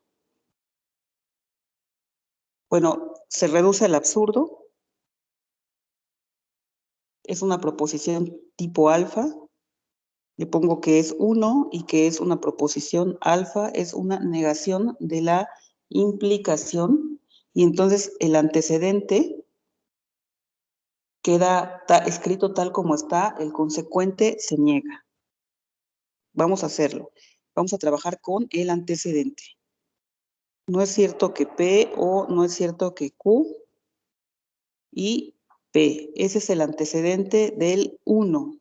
Bueno, se reduce al absurdo. Es una proposición tipo alfa. Le pongo que es 1 y que es una proposición alfa, es una negación de la implicación. Y entonces el antecedente queda escrito tal como está, el consecuente se niega. Vamos a hacerlo. Vamos a trabajar con el antecedente. No es cierto que P o no es cierto que Q y P. Ese es el antecedente del 1.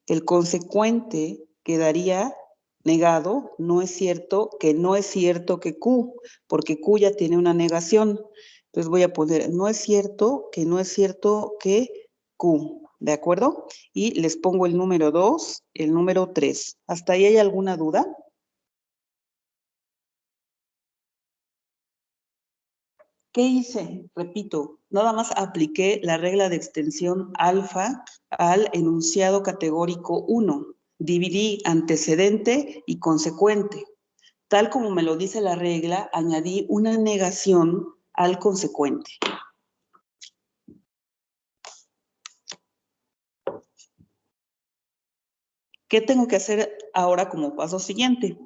El consecuente quedaría negado, no es cierto que Q, porque Q ya tiene una negación. Entonces voy a poner, no es cierto que Q, ¿de acuerdo? Y les pongo el número 2, el número 3. ¿Hasta ahí hay alguna duda? ¿Qué hice? Repito, nada más apliqué la regla de extensión alfa al enunciado categórico 1. Dividí antecedente y consecuente. Tal como me lo dice la regla, añadí una negación al consecuente. ¿Qué tengo que hacer ahora como paso siguiente?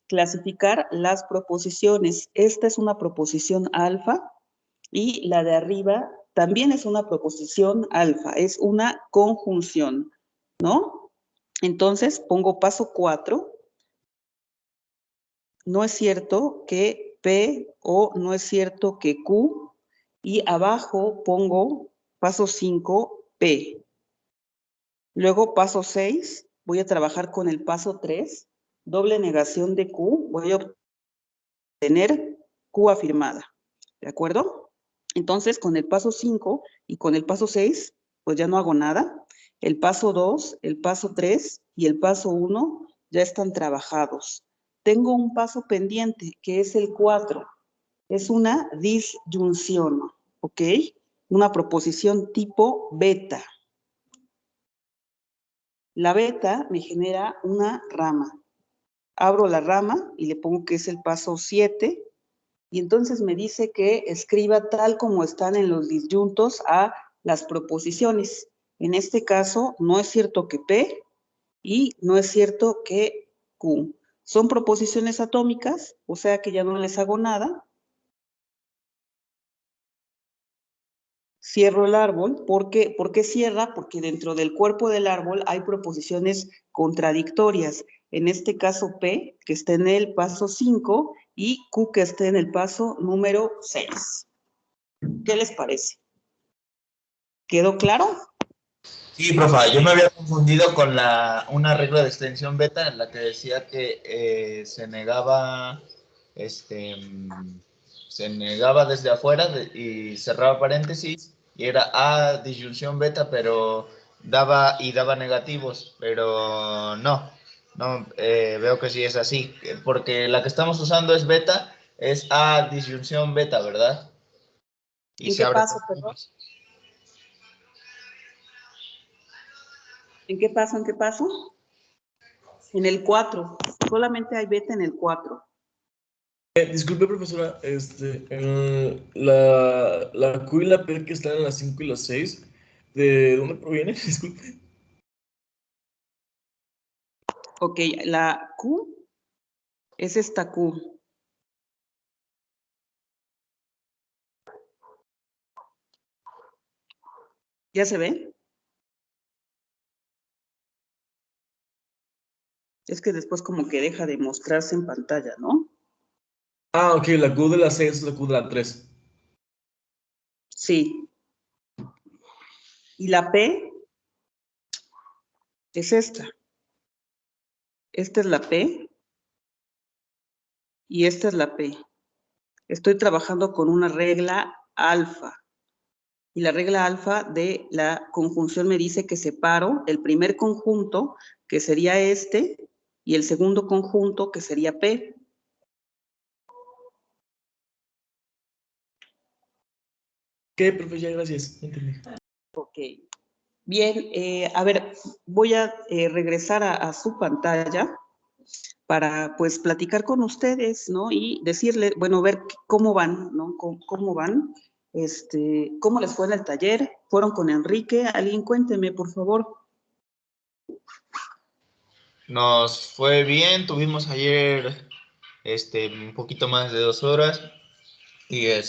Clasificar las proposiciones. Esta es una proposición alfa y la de arriba también es una proposición alfa, es una conjunción, ¿no? Entonces pongo paso 4. No es cierto que P o no es cierto que Q, y abajo pongo paso 5, P. Luego paso 6, voy a trabajar con el paso 3, doble negación de Q, voy a obtener Q afirmada, ¿de acuerdo? Entonces, con el paso 5 y con el paso 6, pues ya no hago nada. El paso 2, el paso 3 y el paso 1 ya están trabajados. Tengo un paso pendiente, que es el 4. Es una disyunción, ¿ok? Una proposición tipo beta. La beta me genera una rama. Abro la rama y le pongo que es el paso 7, y entonces me dice que escriba tal como están en los disyuntos a las proposiciones. En este caso, no es cierto que P y no es cierto que Q. Son proposiciones atómicas, o sea que ya no les hago nada. Cierro el árbol. ¿Por qué cierra? Porque dentro del cuerpo del árbol hay proposiciones contradictorias. En este caso P, que está en el paso 5, y Q, que está en el paso número 6. ¿Qué les parece? ¿Quedó claro? Sí, profa, yo me había confundido con una regla de extensión beta en la que decía que se negaba desde afuera y cerraba paréntesis y era A disyunción beta, pero daba negativos, pero veo que sí es así, porque la que estamos usando es beta, es A disyunción beta, ¿verdad? Y ¿En se qué abre. paso, perdón? ¿En qué paso? ¿En qué paso? En el 4. Solamente hay beta en el 4. Disculpe, profesora, la Q y la P que están en las 5 y las 6, ¿de dónde proviene? Disculpe. Ok, la Q es esta Q. ¿Ya se ve? Es que después como que deja de mostrarse en pantalla, ¿no? Ah, ok, la Q de la 6 es la Q de la 3. Sí. Y la P es esta. Esta es la P y esta es la P. Estoy trabajando con una regla alfa. Y la regla alfa de la conjunción me dice que separo el primer conjunto, que sería este, y el segundo conjunto, que sería P. ¿Qué, profe? Ya, gracias. Entendí. Ok. Bien, a ver, voy a regresar a su pantalla para, pues, platicar con ustedes, ¿no? Y decirles, bueno, ver cómo van, ¿no? ¿Cómo van? ¿Cómo les fue en el taller? ¿Fueron con Enrique? Alguien cuénteme, por favor. Nos fue bien, tuvimos ayer un poquito más de 2 horas y el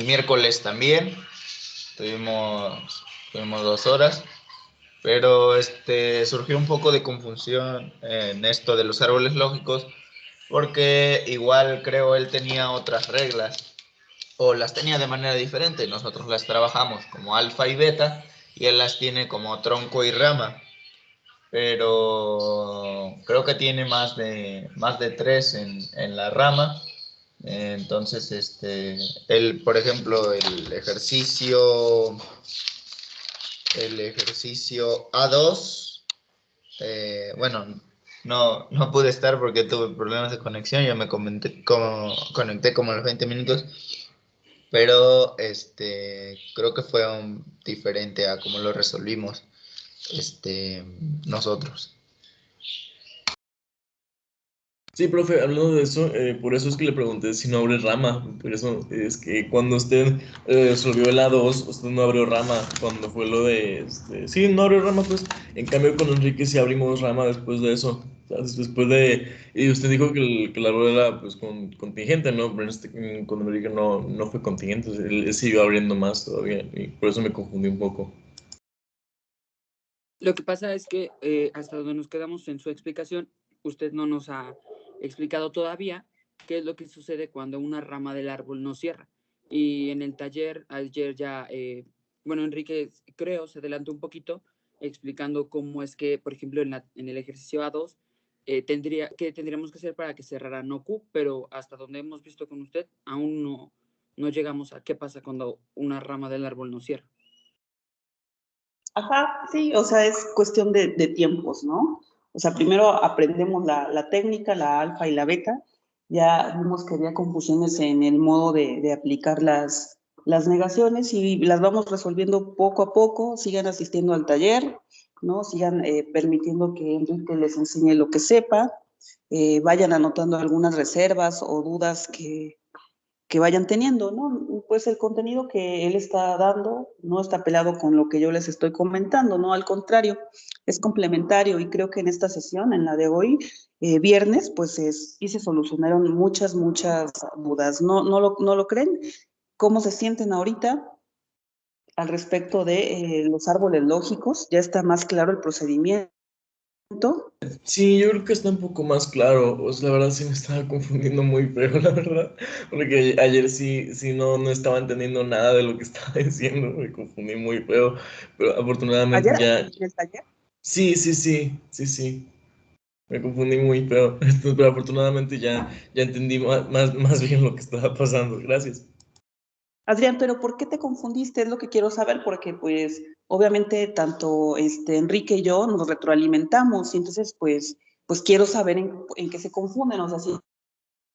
miércoles también tuvimos 2 horas, pero surgió un poco de confusión en esto de los árboles lógicos porque igual creo él tenía otras reglas o las tenía de manera diferente. Nosotros las trabajamos como alfa y beta y él las tiene como tronco y rama, pero creo que tiene más de 3 en la rama. Entonces, por ejemplo, el ejercicio A2, bueno, no pude estar porque tuve problemas de conexión, ya me conecté como a los 20 minutos, pero creo que fue diferente a cómo lo resolvimos nosotros. Sí, profe, hablando de eso, por eso es que le pregunté si no abre rama. Por eso es que cuando usted resolvió el A2, usted no abrió rama. Cuando fue lo de. Sí, no abrió rama, pues. En cambio, con Enrique sí abrimos rama después de eso. O sea, después de. Y usted dijo que la rueda era pues, contingente, ¿no? Pero con Enrique no fue contingente. Él siguió abriendo más todavía. Y por eso me confundí un poco. Lo que pasa es que hasta donde nos quedamos en su explicación, usted no nos ha explicado todavía qué es lo que sucede cuando una rama del árbol no cierra. Y en el taller, ayer ya, bueno, Enrique creo se adelantó un poquito explicando cómo es que, por ejemplo, en el ejercicio A2, ¿qué tendríamos que hacer para que cerrara no Q? Pero hasta donde hemos visto con usted, aún no llegamos a qué pasa cuando una rama del árbol no cierra. Ajá, sí, o sea, es cuestión de tiempos, ¿no? O sea, primero aprendemos la técnica, la alfa y la beta. Ya vimos que había confusiones en el modo de aplicar las negaciones y las vamos resolviendo poco a poco. Sigan asistiendo al taller, ¿no? Sigan permitiendo que Enrique les enseñe lo que sepa. Vayan anotando algunas reservas o dudas que vayan teniendo, ¿no? Pues el contenido que él está dando no está peleado con lo que yo les estoy comentando, ¿no? Al contrario, es complementario y creo que en esta sesión, en la de hoy, viernes, pues sí se solucionaron muchas dudas. ¿No lo creen? ¿Cómo se sienten ahorita al respecto de los árboles lógicos? Ya está más claro el procedimiento. Sí, yo creo que está un poco más claro. O sea, la verdad sí me estaba confundiendo muy feo, la verdad. Porque ayer sí no estaba entendiendo nada de lo que estaba diciendo. Me confundí muy feo. Pero afortunadamente ¿Ayer? ya. ¿En el taller? Sí. Me confundí muy feo. Entonces, pero afortunadamente ya entendí más bien lo que estaba pasando. Gracias. Adrián, pero ¿por qué te confundiste? Es lo que quiero saber, porque pues obviamente tanto Enrique y yo nos retroalimentamos, y entonces pues quiero saber en qué se confunden. O sea, si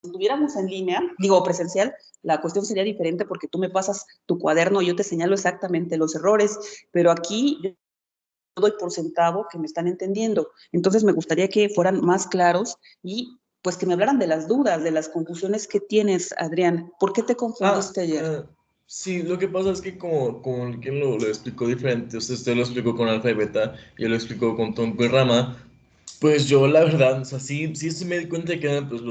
estuviéramos en línea, digo presencial, la cuestión sería diferente porque tú me pasas tu cuaderno y yo te señalo exactamente los errores, pero aquí yo doy por sentado que me están entendiendo. Entonces me gustaría que fueran más claros y pues que me hablaran de las dudas, de las confusiones que tienes, Adrián. ¿Por qué te confundiste ayer? Sí, lo que pasa es que como quien lo explicó diferente, usted lo explicó con alfa y beta, yo lo explico con tronco y rama, pues yo la verdad, o sea, sí me di cuenta de que eran, pues,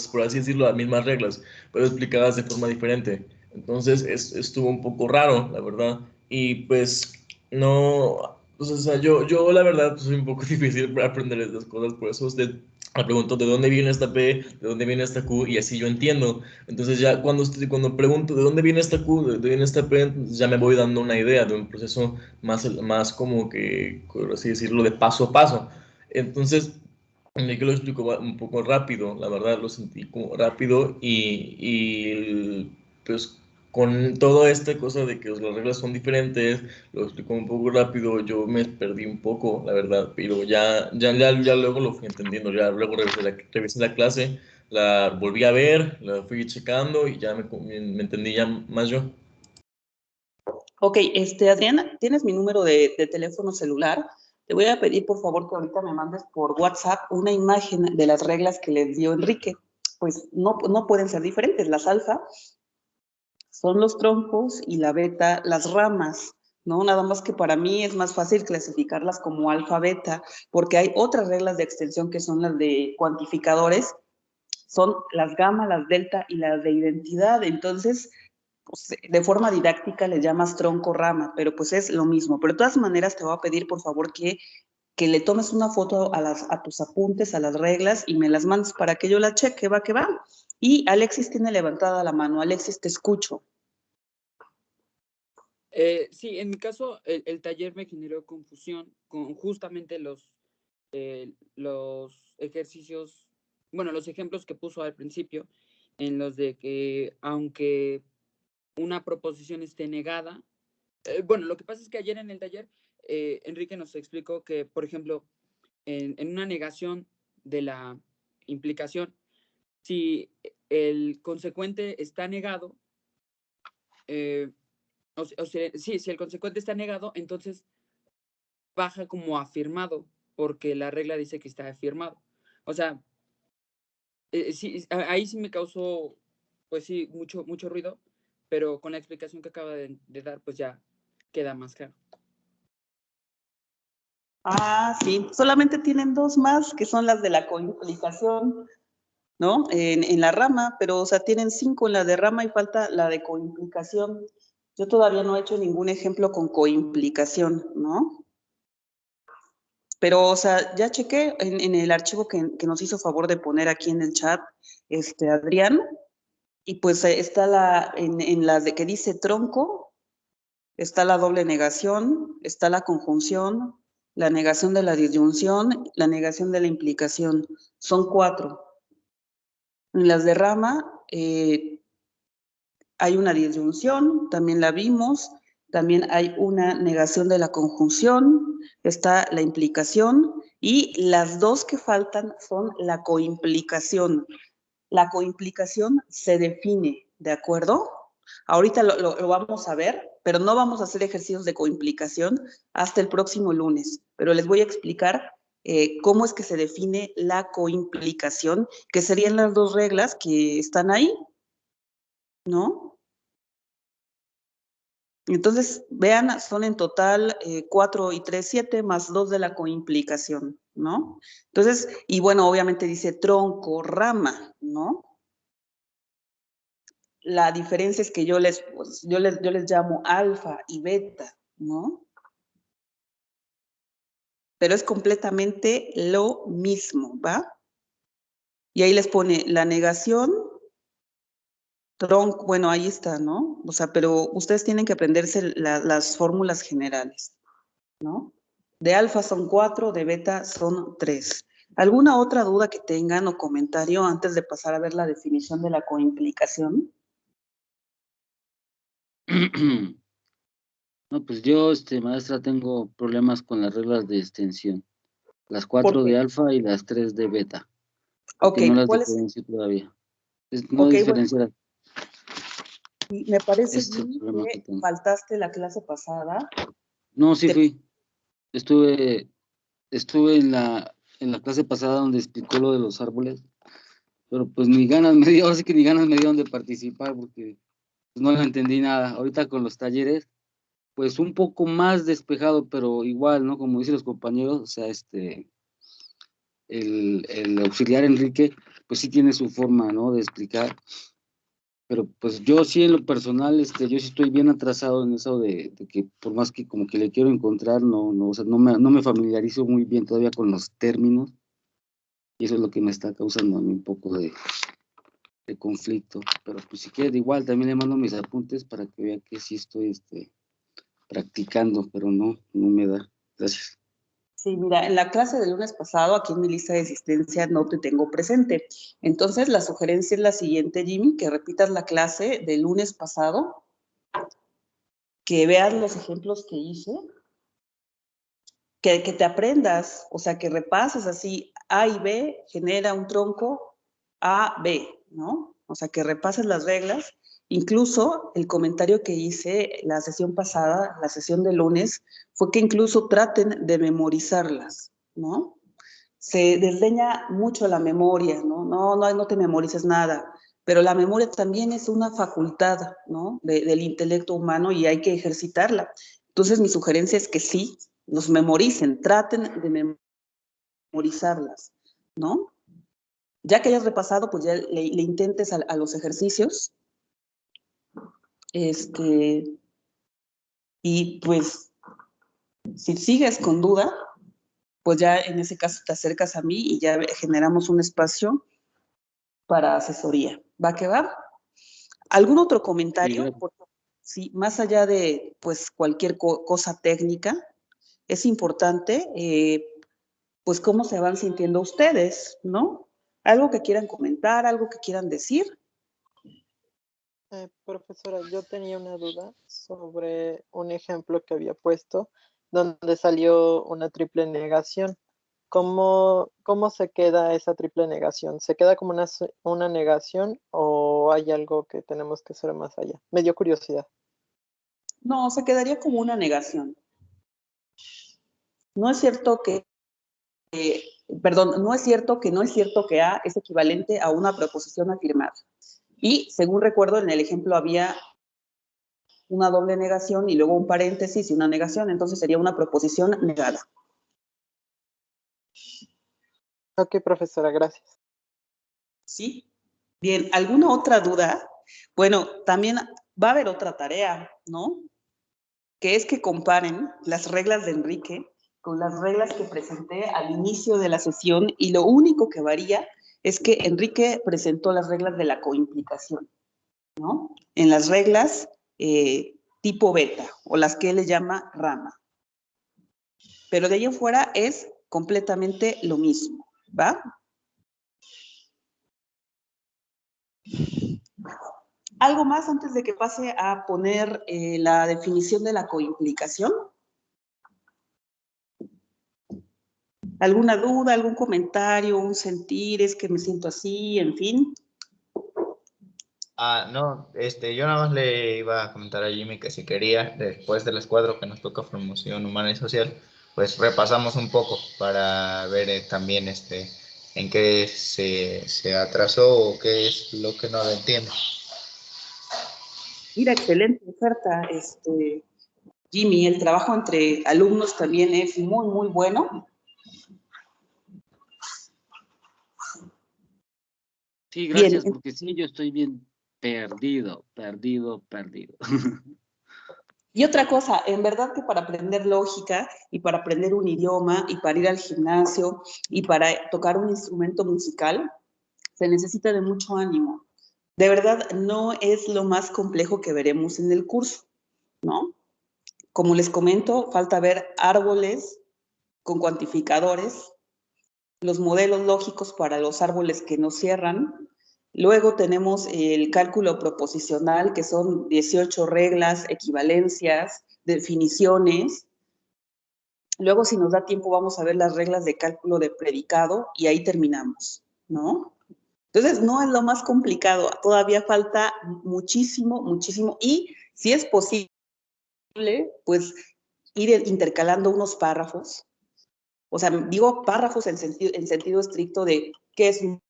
por así decirlo, las mismas reglas, pero explicadas de forma diferente. Entonces estuvo un poco raro, la verdad. Y pues no, pues, o sea, yo la verdad pues, soy un poco difícil para aprender estas cosas, por eso usted me preguntó de dónde viene esta P, de dónde viene esta Q, y así yo entiendo. Entonces ya cuando pregunto de dónde viene esta Q, de dónde viene esta P, entonces ya me voy dando una idea de un proceso más como que, por así decirlo, de paso a paso. Entonces, que lo explico un poco rápido, la verdad lo sentí como rápido y pues con toda esta cosa de que las reglas son diferentes, lo explico un poco rápido, yo me perdí un poco, la verdad, pero ya luego lo fui entendiendo, ya luego revisé la clase, la volví a ver, la fui checando y ya me entendí ya más yo. Ok, Adriana, ¿tienes mi número de teléfono celular? Te voy a pedir, por favor, que ahorita me mandes por WhatsApp una imagen de las reglas que les dio Enrique. Pues no pueden ser diferentes. Las alfa son los troncos y la beta las ramas, ¿no? Nada más que para mí es más fácil clasificarlas como alfa, beta, porque hay otras reglas de extensión que son las de cuantificadores, son las gamma, las delta y las de identidad. Entonces, pues, de forma didáctica le llamas tronco rama, pero pues es lo mismo. Pero de todas maneras te voy a pedir, por favor, que le tomes una foto a tus apuntes, a las reglas, y me las mandes para que yo la cheque, va que va. Y Alexis tiene levantada la mano. Alexis, te escucho. Sí, en mi caso, el taller me generó confusión con justamente los ejercicios, bueno, los ejemplos que puso al principio, en los de que aunque una proposición esté negada, bueno, lo que pasa es que ayer en el taller, Enrique nos explicó que, por ejemplo, en una negación de la implicación, si el consecuente está negado, sí, si el consecuente está negado, entonces baja como afirmado, porque la regla dice que está afirmado. O sea, sí, ahí sí me causó, pues sí, mucho ruido, pero con la explicación que acaba de dar, pues ya queda más claro. Ah, sí, solamente tienen dos más, que son las de la coimplicación, ¿no? En la rama, pero, o sea, tienen 5 en la de rama y falta la de coimplicación. Yo todavía no he hecho ningún ejemplo con coimplicación, ¿no? Pero, o sea, ya chequé en el archivo que nos hizo favor de poner aquí en el chat, Adrián, y pues está en la de que dice tronco, está la doble negación, está la conjunción, la negación de la disyunción, la negación de la implicación. Son 4. En las de rama hay una disyunción, también la vimos, también hay una negación de la conjunción, está la implicación y las dos que faltan son la coimplicación. La coimplicación se define, ¿de acuerdo? Ahorita lo vamos a ver, pero no vamos a hacer ejercicios de coimplicación hasta el próximo lunes, pero les voy a explicar cómo es que se define la coimplicación, que serían las dos reglas que están ahí, ¿no? Entonces, vean, son en total 4 y 3, 7, más 2 de la coimplicación, ¿no? Entonces, y bueno, obviamente dice tronco, rama, ¿no? La diferencia es que yo les llamo alfa y beta, ¿no? pero es completamente lo mismo, ¿va? Y ahí les pone la negación, tronco, bueno, ahí está, ¿no? O sea, pero ustedes tienen que aprenderse las fórmulas generales, ¿no? De alfa son 4, de beta son 3. ¿Alguna otra duda que tengan o comentario antes de pasar a ver la definición de la coimplicación? No, pues yo, maestra, tengo problemas con las reglas de extensión. Las 4 ¿Por de qué? alfa y las 3 de beta. Ok, Porque no las ¿cuál es? diferencio todavía. No Ok, bueno, diferenciar. me parece, Ese es el Jimmy, problema que que tengo. faltaste la clase pasada. No, sí Te- fui. Estuve en la clase pasada donde explicó lo de los árboles, pero pues ni ganas me dio, así que ni ganas me dieron de participar porque pues, no le entendí nada. Ahorita con los talleres, pues un poco más despejado, pero igual, ¿no? Como dicen los compañeros, o sea, el auxiliar Enrique, pues sí tiene su forma, ¿no? De explicar, pero pues yo sí en lo personal, yo sí estoy bien atrasado en eso de que por más que como que le quiero encontrar, o sea, no me familiarizo muy bien todavía con los términos, y eso es lo que me está causando a mí un poco de conflicto, pero pues si quiere igual también le mando mis apuntes para que vea que sí estoy, practicando, pero no me da. Gracias. Sí, mira, en la clase del lunes pasado, aquí en mi lista de asistencia no te tengo presente. Entonces, la sugerencia es la siguiente, Jimmy, que repitas la clase del lunes pasado, que veas los ejemplos que hice, que te aprendas, o sea, que repases así, A y B genera un tronco A, B, ¿no? O sea, que repases las reglas. Incluso el comentario que hice la sesión pasada, la sesión de lunes, fue que incluso traten de memorizarlas, ¿no? Se desdeña mucho la memoria, ¿no? No te memorices nada, pero la memoria también es una facultad, ¿no? Del intelecto humano y hay que ejercitarla. Entonces, mi sugerencia es que sí, los memoricen, traten de memorizarlas, ¿no? Ya que hayas repasado, pues ya le intentes a los ejercicios, y pues, si sigues con duda, pues ya en ese caso te acercas a mí y ya generamos un espacio para asesoría. ¿Va que va? ¿Algún otro comentario? Sí, Porque, sí, más allá de pues cualquier cosa técnica, es importante pues cómo se van sintiendo ustedes, ¿no? Algo que quieran comentar, algo que quieran decir. Profesora, yo tenía una duda sobre un ejemplo que había puesto donde salió una triple negación. ¿Cómo se queda esa triple negación? ¿Se queda como una negación o hay algo que tenemos que hacer más allá? Me dio curiosidad. No, se quedaría como una negación. No es cierto no es cierto que no es cierto que A es equivalente a una proposición afirmada. Y según recuerdo, en el ejemplo había una doble negación y luego un paréntesis y una negación, entonces sería una proposición negada. Ok, profesora, gracias. ¿Sí? Bien, ¿alguna otra duda? Bueno, también va a haber otra tarea, ¿no? Que es que comparen las reglas de Enrique con las reglas que presenté al inicio de la sesión y lo único que varía es que Enrique presentó las reglas de la coimplicación, ¿no? En las reglas tipo beta o las que él le llama rama. Pero de ahí en fuera es completamente lo mismo, ¿va? ¿Algo más antes de que pase a poner la definición de la coimplicación? ¿Alguna duda, algún comentario, un sentir, es que me siento así, en fin? No, yo nada más le iba a comentar a Jimmy que si quería, después del escuadro que nos toca promoción humana y social, pues repasamos un poco para ver también en qué se atrasó o qué es lo que no lo entiende. Mira, excelente oferta, Jimmy. El trabajo entre alumnos también es muy, muy bueno. Sí, gracias, Bien. porque sí, yo estoy bien perdido. Y otra cosa, en verdad que para aprender lógica y para aprender un idioma y para ir al gimnasio y para tocar un instrumento musical, se necesita de mucho ánimo. De verdad, no es lo más complejo que veremos en el curso, ¿no? Como les comento, falta ver árboles con cuantificadores, los modelos lógicos para los árboles que no cierran. Luego tenemos el cálculo proposicional, que son 18 reglas, equivalencias, definiciones. Luego, si nos da tiempo, vamos a ver las reglas de cálculo de predicado y ahí terminamos, ¿no? Entonces, no es lo más complicado, todavía falta muchísimo, muchísimo. Y si es posible, pues ir intercalando unos párrafos. O sea, digo párrafos en sentido estricto de qué es una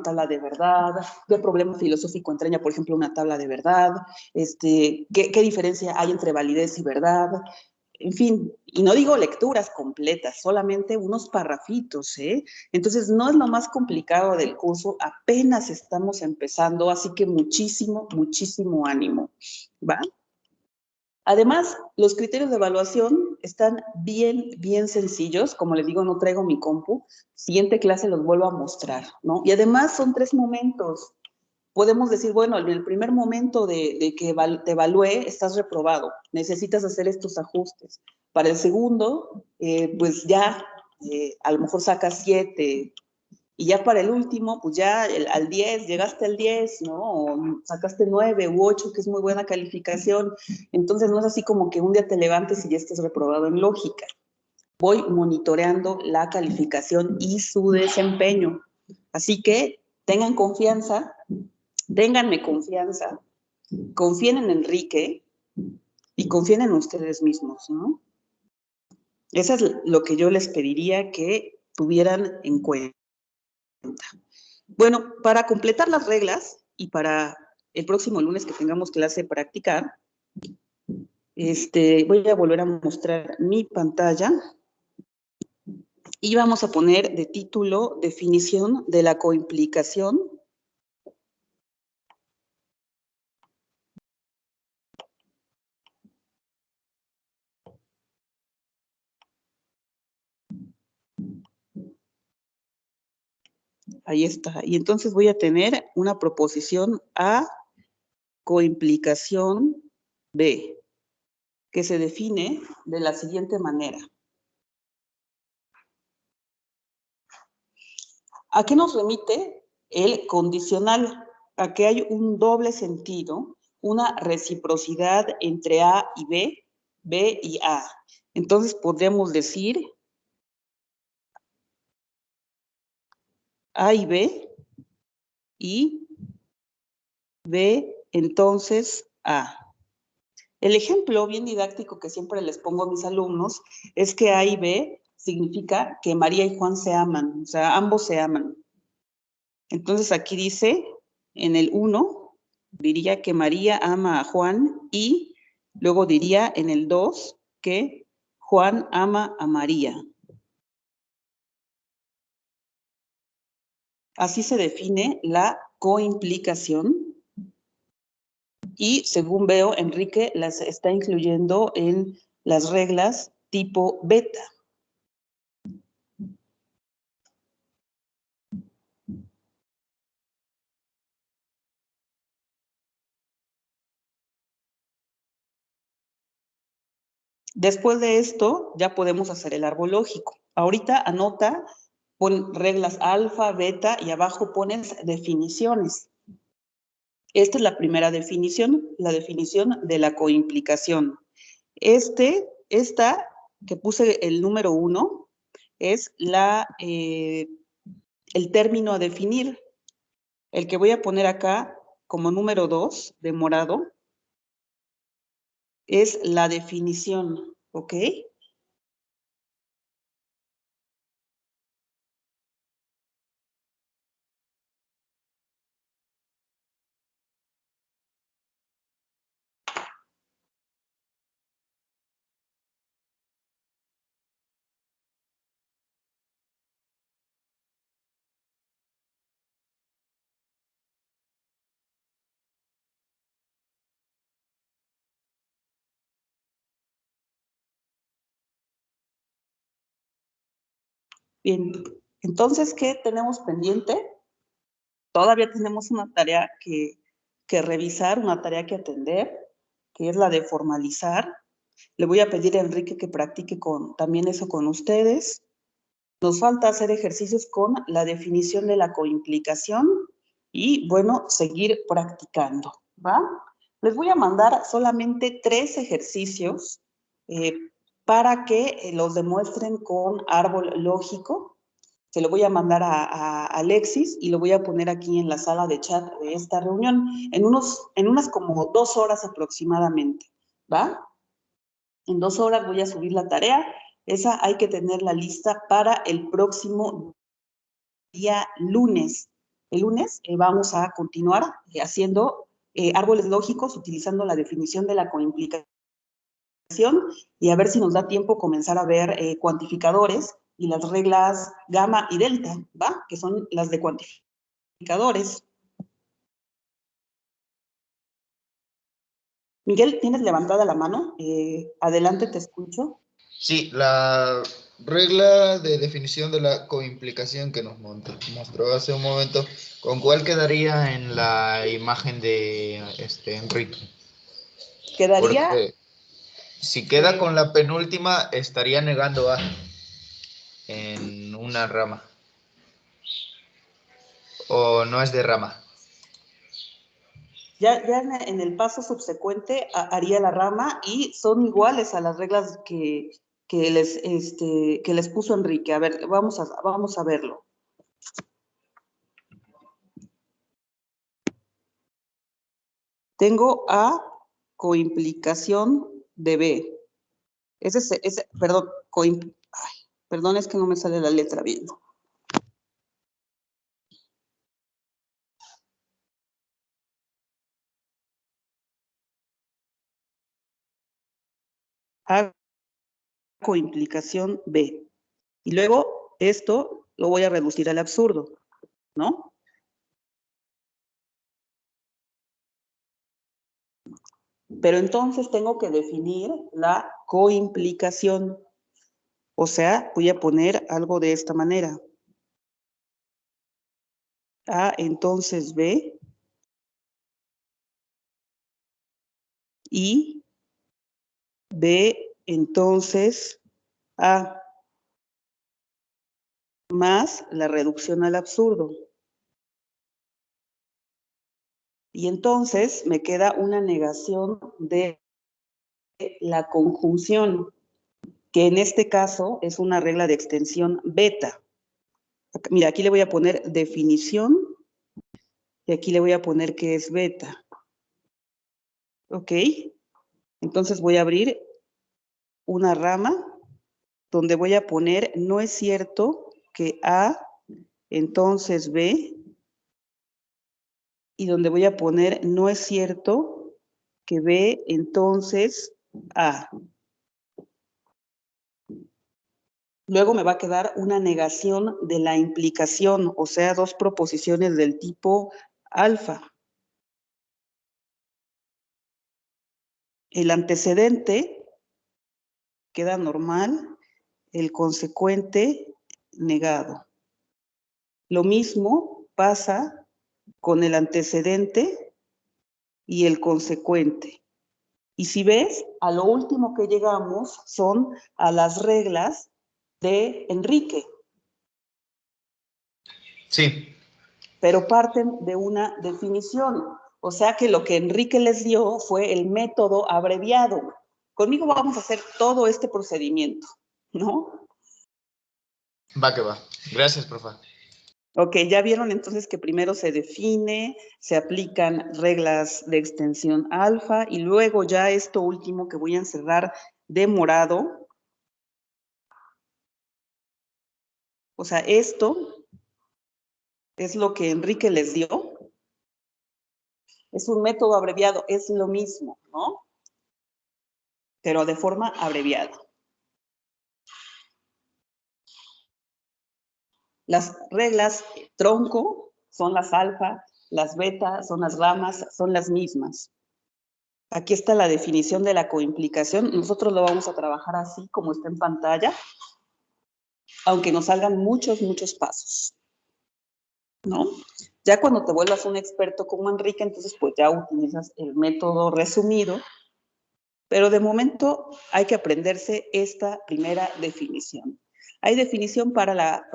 tabla de verdad, qué problema filosófico entraña, por ejemplo, una tabla de verdad, qué diferencia hay entre validez y verdad, en fin, y no digo lecturas completas, solamente unos parrafitos, ¿eh? Entonces, no es lo más complicado del curso, apenas estamos empezando, así que muchísimo, muchísimo ánimo, ¿va? Además, los criterios de evaluación están bien, bien sencillos. Como les digo, no traigo mi compu. Siguiente clase los vuelvo a mostrar, ¿no? Y además son 3 momentos. Podemos decir, bueno, en el primer momento de que te evalúe, estás reprobado. Necesitas hacer estos ajustes. Para el segundo, pues ya a lo mejor sacas 7. Y ya para el último, pues ya al 10, llegaste al 10, ¿no? O sacaste 9 u 8, que es muy buena calificación. Entonces no es así como que un día te levantes y ya estés reprobado en lógica. Voy monitoreando la calificación y su desempeño. Así que tengan confianza, ténganme confianza, confíen en Enrique y confíen en ustedes mismos, ¿no? Eso es lo que yo les pediría que tuvieran en cuenta. Bueno, para completar las reglas y para el próximo lunes que tengamos clase de practicar, voy a volver a mostrar mi pantalla y vamos a poner de título definición de la coimplicación. Ahí está. Y entonces voy a tener una proposición A, coimplicación B, que se define de la siguiente manera. ¿A qué nos remite el condicional? A que hay un doble sentido, una reciprocidad entre A y B, B y A. Entonces podríamos decir A y B, entonces A. El ejemplo bien didáctico que siempre les pongo a mis alumnos es que A y B significa que María y Juan se aman, o sea, ambos se aman. Entonces aquí dice, en el 1, diría que María ama a Juan y luego diría en el 2 que Juan ama a María. Así se define la coimplicación y según veo, Enrique las está incluyendo en las reglas tipo beta. Después de esto, ya podemos hacer el árbol lógico. Ahorita anota, pon reglas alfa, beta y abajo pones definiciones. Esta es la primera definición, la definición de la coimplicación. Esta que puse el número 1 es el término a definir. El que voy a poner acá como número 2 de morado es la definición, ¿ok? Bien, entonces, ¿qué tenemos pendiente? Todavía tenemos una tarea que revisar, una tarea que atender, que es la de formalizar. Le voy a pedir a Enrique que practique también eso con ustedes. Nos falta hacer ejercicios con la definición de la coimplicación y, bueno, seguir practicando, ¿va? Les voy a mandar solamente 3 ejercicios para que los demuestren con árbol lógico. Se lo voy a mandar a Alexis y lo voy a poner aquí en la sala de chat de esta reunión en unas como 2 horas aproximadamente, ¿va? En 2 horas voy a subir la tarea. Esa hay que tenerla lista para el próximo día lunes. El lunes vamos a continuar haciendo árboles lógicos utilizando la definición de la coimplicación y a ver si nos da tiempo comenzar a ver cuantificadores y las reglas gamma y delta, ¿va? Que son las de cuantificadores. Miguel, ¿tienes levantada la mano? Adelante, te escucho. Sí, la regla de definición de la coimplicación que nos mostró hace un momento, ¿con cuál quedaría en la imagen de Enrique? Quedaría... Porque si queda con la penúltima, estaría negando A en una rama. ¿O no es de rama? Ya en el paso subsecuente haría la rama y son iguales a las reglas que les puso Enrique. A ver, vamos a verlo. Tengo A coimplicación de B. Perdón, perdón, es que no me sale la letra bien. A coimplicación B. Y luego esto lo voy a reducir al absurdo, ¿no? Pero entonces tengo que definir la coimplicación. O sea, voy a poner algo de esta manera. A entonces B y B entonces A más la reducción al absurdo. Y entonces me queda una negación de la conjunción, que en este caso es una regla de extensión beta. Mira, aquí le voy a poner definición y aquí le voy a poner que es beta. ¿Ok? Entonces voy a abrir una rama donde voy a poner no es cierto que A entonces B y donde voy a poner no es cierto que B entonces A. Luego me va a quedar una negación de la implicación, o sea, 2 proposiciones del tipo alfa. El antecedente queda normal, el consecuente negado. Lo mismo pasa con el antecedente y el consecuente. Y si ves, a lo último que llegamos son a las reglas de Enrique. Sí. Pero parten de una definición. O sea que lo que Enrique les dio fue el método abreviado. Conmigo vamos a hacer todo este procedimiento, ¿no? Va que va. Gracias, profe. Ok, ya vieron entonces que primero se define, se aplican reglas de extensión alfa y luego ya esto último que voy a encerrar de morado. O sea, esto es lo que Enrique les dio. Es un método abreviado, es lo mismo, ¿no? Pero de forma abreviada. Las reglas tronco son las alfa, las beta son las ramas, son las mismas. Aquí está la definición de la coimplicación. Nosotros lo vamos a trabajar así como está en pantalla. aunque nos salgan muchos, muchos pasos, ¿no? Ya cuando te vuelvas un experto como Enrique, entonces pues ya utilizas el método resumido, pero de momento hay que aprenderse esta primera definición. Hay definición para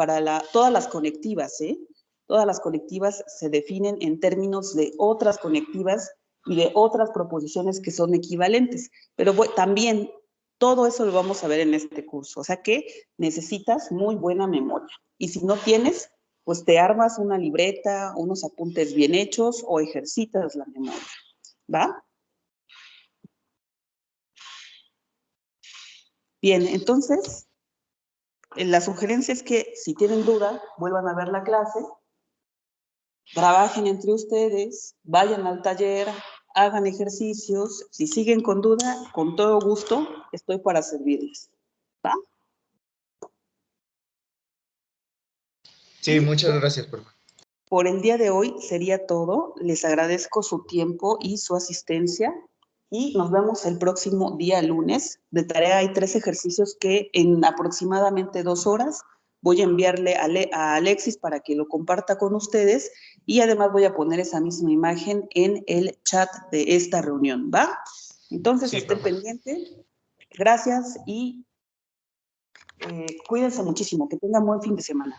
todas las conectivas, ¿eh? Todas las conectivas se definen en términos de otras conectivas y de otras proposiciones que son equivalentes, pero también todo eso lo vamos a ver en este curso, o sea que necesitas muy buena memoria, y si no tienes, pues te armas una libreta, unos apuntes bien hechos o ejercitas la memoria, ¿va? Bien, entonces, la sugerencia es que si tienen duda, vuelvan a ver la clase, trabajen entre ustedes, vayan al taller, hagan ejercicios. Si siguen con duda, con todo gusto, estoy para servirles. ¿Va? Sí, muchas gracias, profe. Por el día de hoy sería todo. Les agradezco su tiempo y su asistencia. Y nos vemos el próximo día lunes. De tarea hay 3 ejercicios que en aproximadamente 2 horas voy a enviarle a Alexis para que lo comparta con ustedes, y además voy a poner esa misma imagen en el chat de esta reunión, ¿va? Entonces, Sí, estén profe. pendientes. Gracias y cuídense muchísimo. Que tengan buen fin de semana.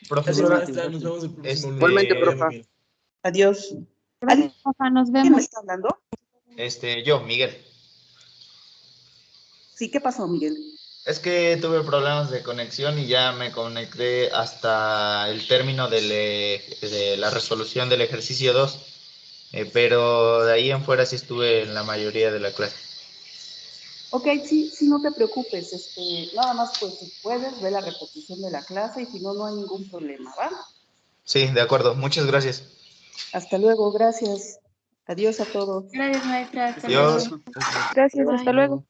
Profesora, Adiós, Martín. nos vemos el próximo lunes. Igualmente, Que vaya profe. muy bien. Adiós. Gracias, Rafa, nos ¿Quién me vemos. está hablando? Yo, Miguel. Sí, ¿qué pasó, Miguel? Es que tuve problemas de conexión y ya me conecté hasta el término de la resolución del ejercicio 2, pero de ahí en fuera sí estuve en la mayoría de la clase. Ok, sí, sí, no te preocupes. Nada más, pues, si puedes, ve la repetición de la clase y si no, no hay ningún problema, ¿va? Sí, de acuerdo. Muchas gracias. Hasta luego, gracias. Adiós a todos. Gracias, maestra. Hasta Adiós. luego. Gracias, Bye. hasta luego.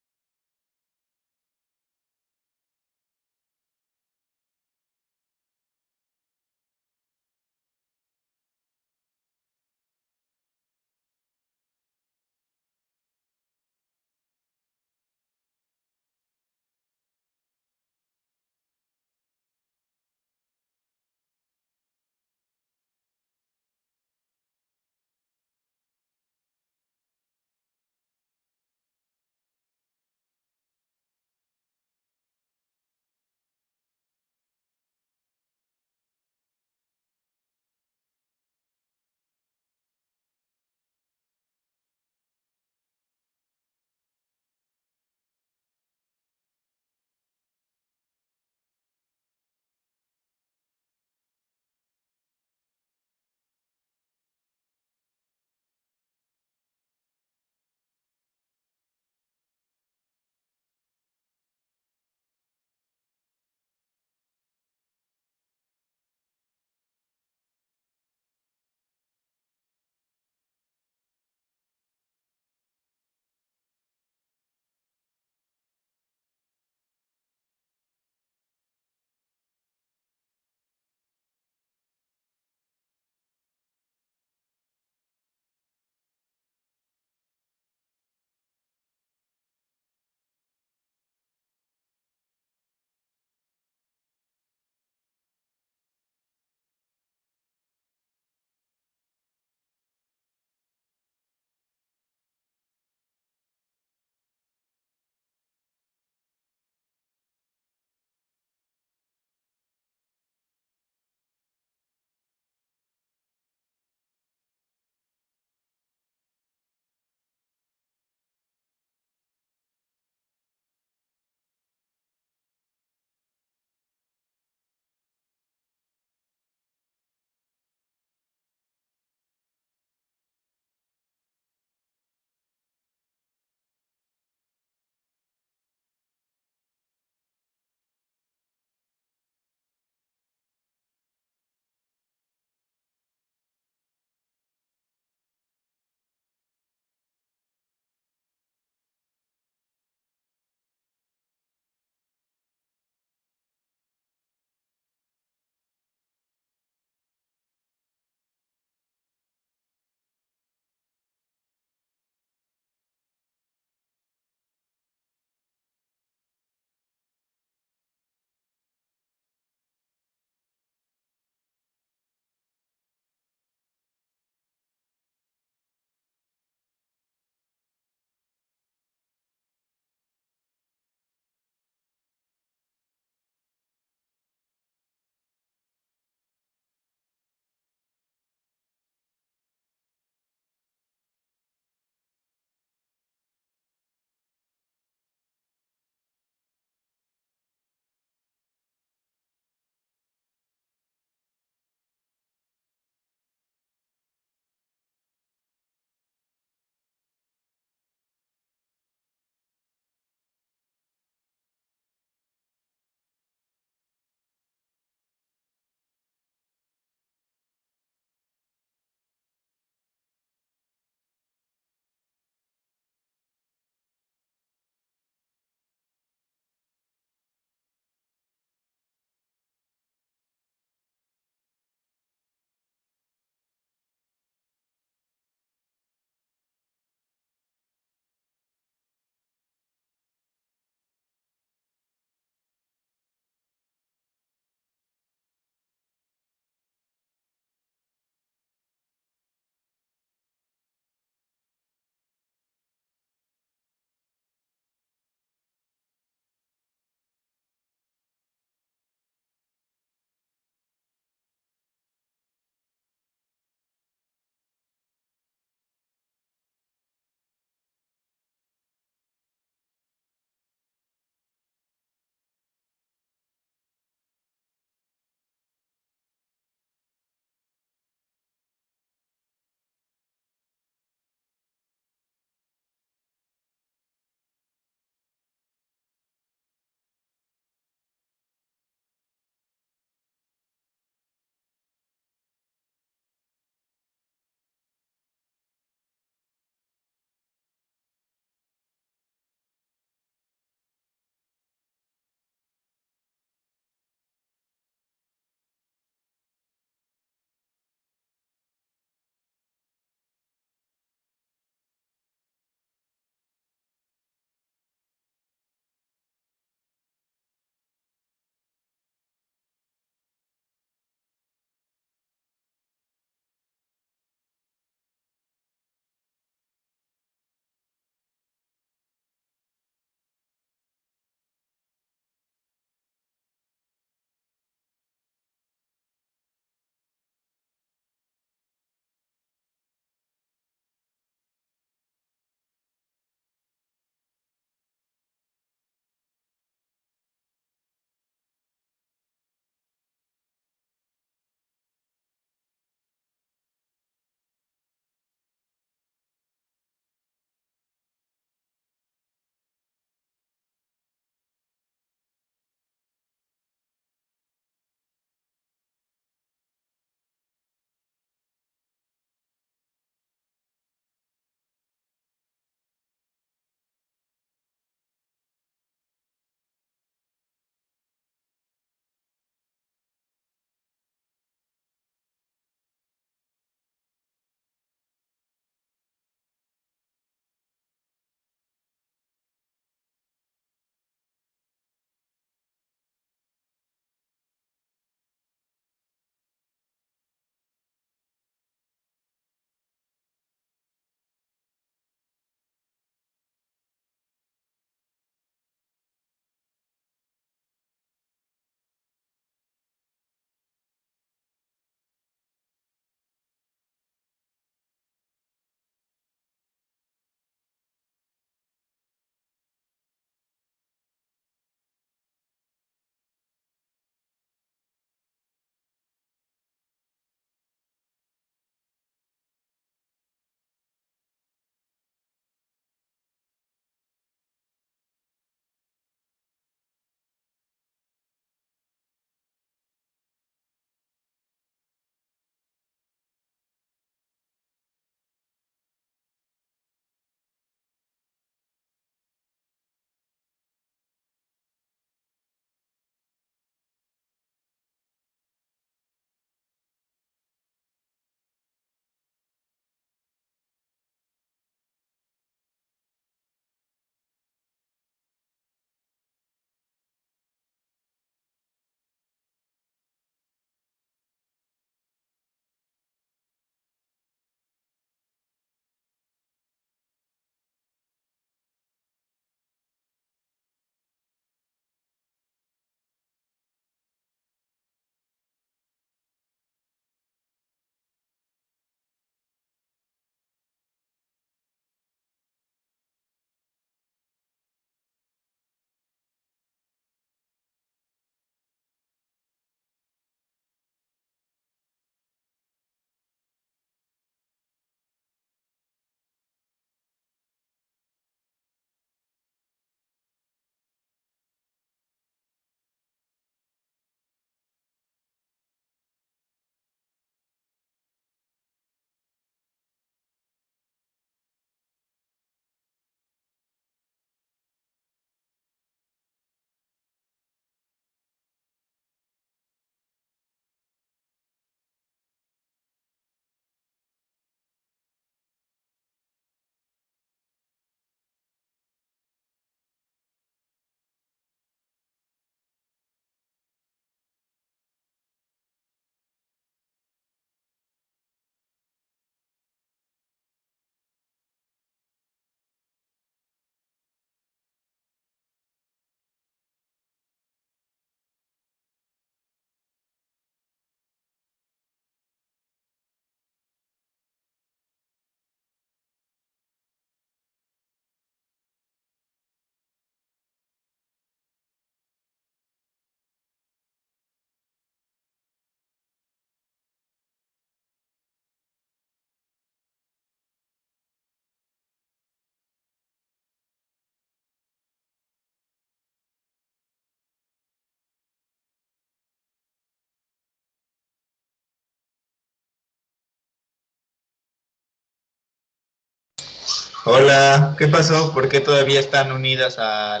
Hola, ¿qué pasó? ¿Por qué todavía están unidas a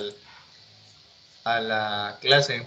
la clase?